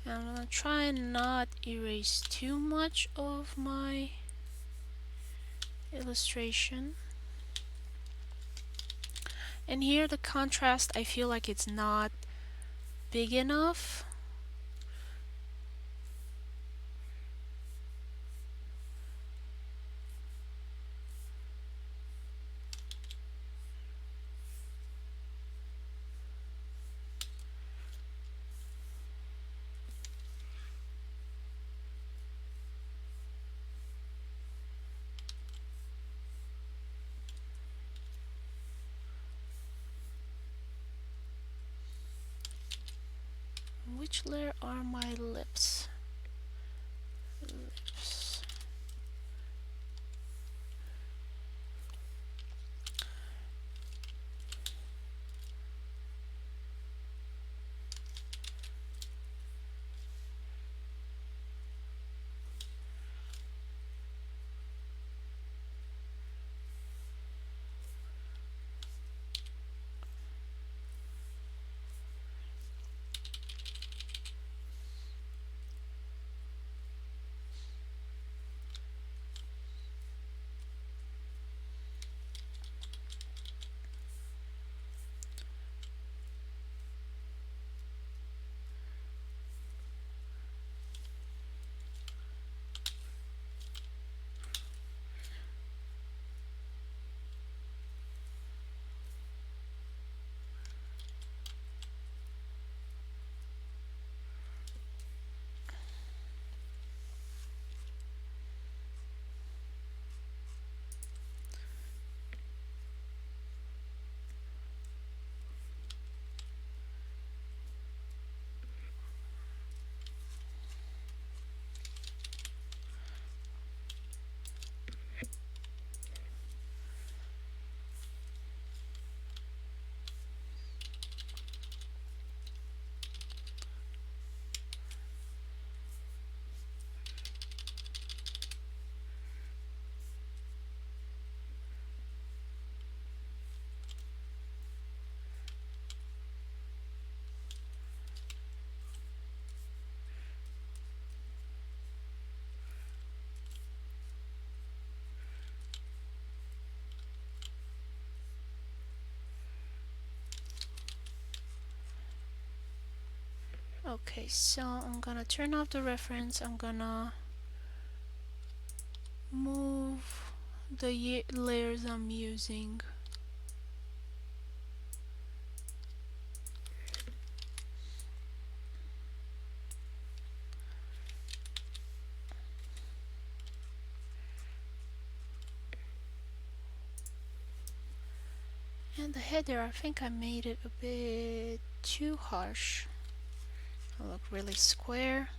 A: and I'm gonna try and not erase too much of my illustration. And here the contrast, I feel like it's not big enough. Which layer are my lips? Lips. Okay, so I'm gonna turn off the reference. I'm gonna move the layers I'm using. And the header, I think I made it a bit too harsh. I look really square.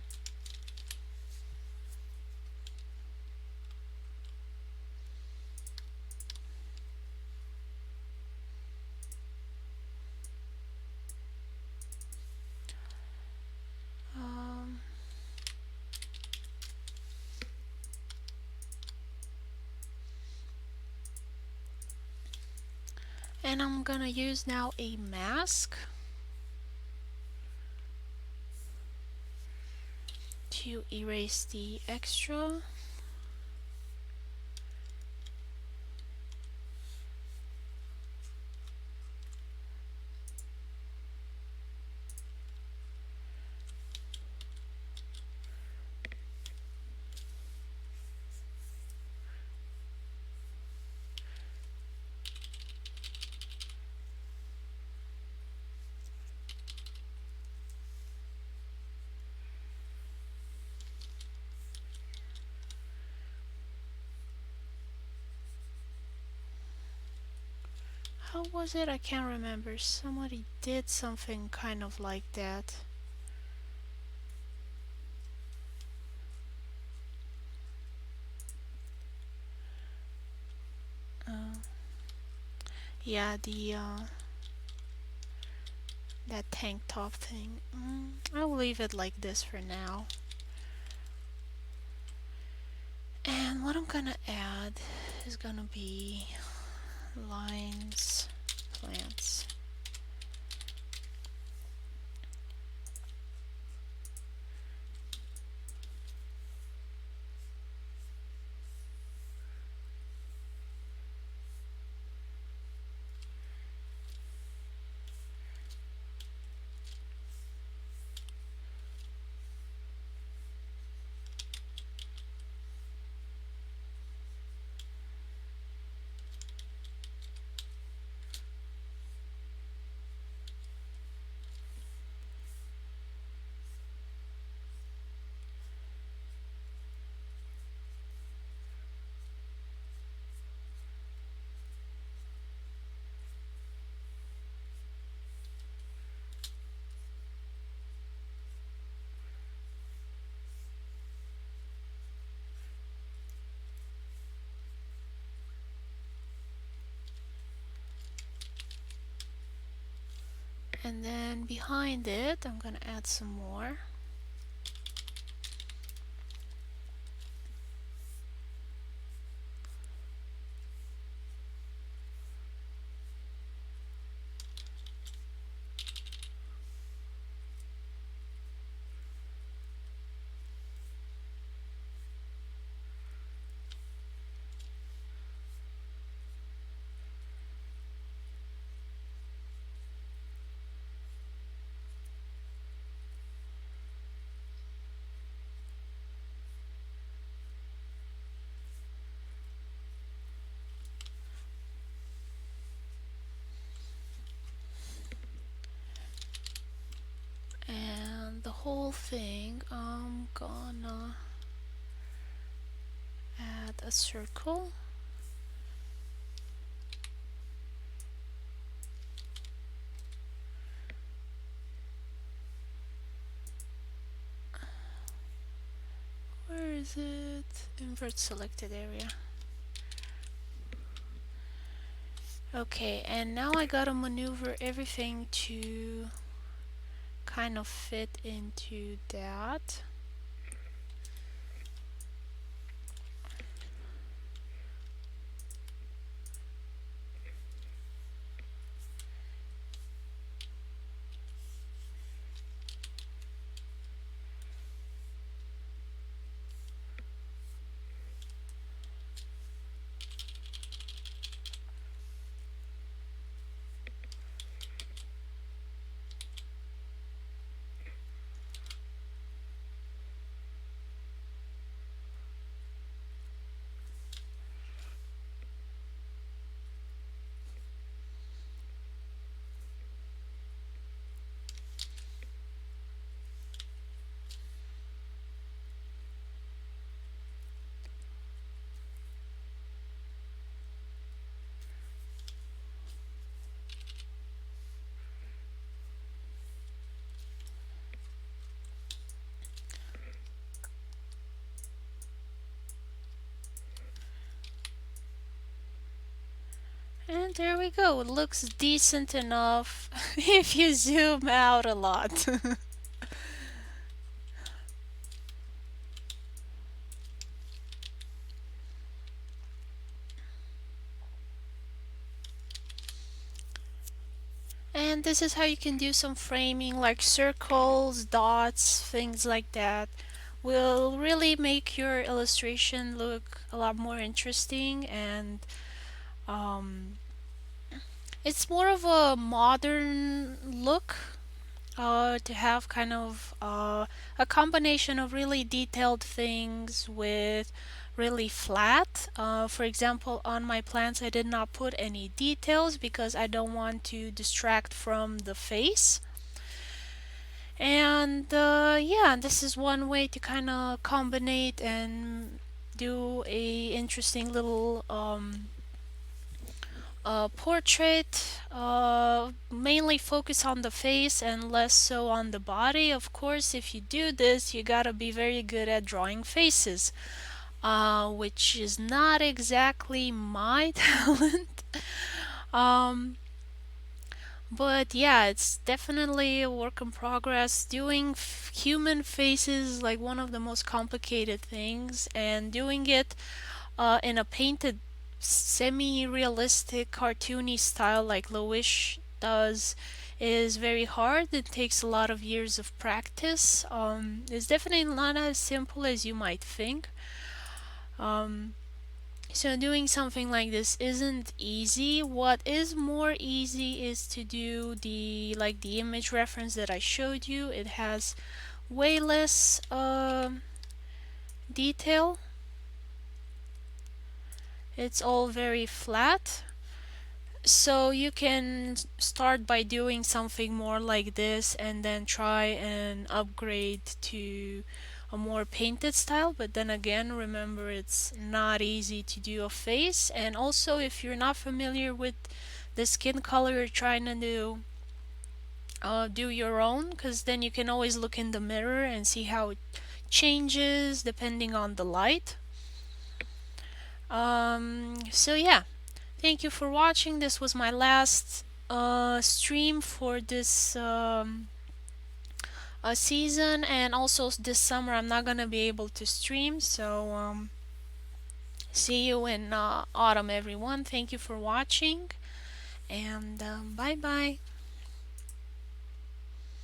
A: Um, and I'm gonna use now a mask to erase the extra. How was it? I can't remember. Somebody did something kind of like that. Uh, yeah, that tank top thing. I'll leave it like this for now. I'm gonna add is gonna be lines, plants. And then behind it, I'm gonna add some more. And the whole thing, I'm gonna add a circle. Where is it? Invert selected area. Okay, and now I gotta maneuver everything to kind of fit into that. And there we go. It looks decent enough if you zoom out a lot. And this is how you can do some framing, like circles, dots, things like that. Will really make your illustration look a lot more interesting, and um, it's more of a modern look, to have kind of a combination of really detailed things with really flat. For example, on my plants, I did not put any details because I don't want to distract from the face. And yeah, this is one way to kind of combine and do a interesting little portrait, mainly focus on the face and less so on the body. Of course, if you do this, you gotta be very good at drawing faces, which is not exactly my talent. Um, but yeah, it's definitely a work in progress. Doing human faces is like one of the most complicated things, and doing it in a painted semi-realistic cartoony style like Loish does is very hard. It takes a lot of years of practice. It's definitely not as simple as you might think. Um, so doing something like this isn't easy. What is more easy is to do the image reference that I showed you. It has way less detail. It's all very flat. So you can start by doing something more like this and then try and upgrade to a more painted style. But then again, remember, it's not easy to do a face. And also, if you're not familiar with the skin color you're trying to do your own, because then you can always look in the mirror and see how it changes depending on the light. So yeah, thank you for watching. This was my last stream for this season, and also this summer I'm not gonna be able to stream. So see you in autumn, everyone. Thank you for watching, and bye bye.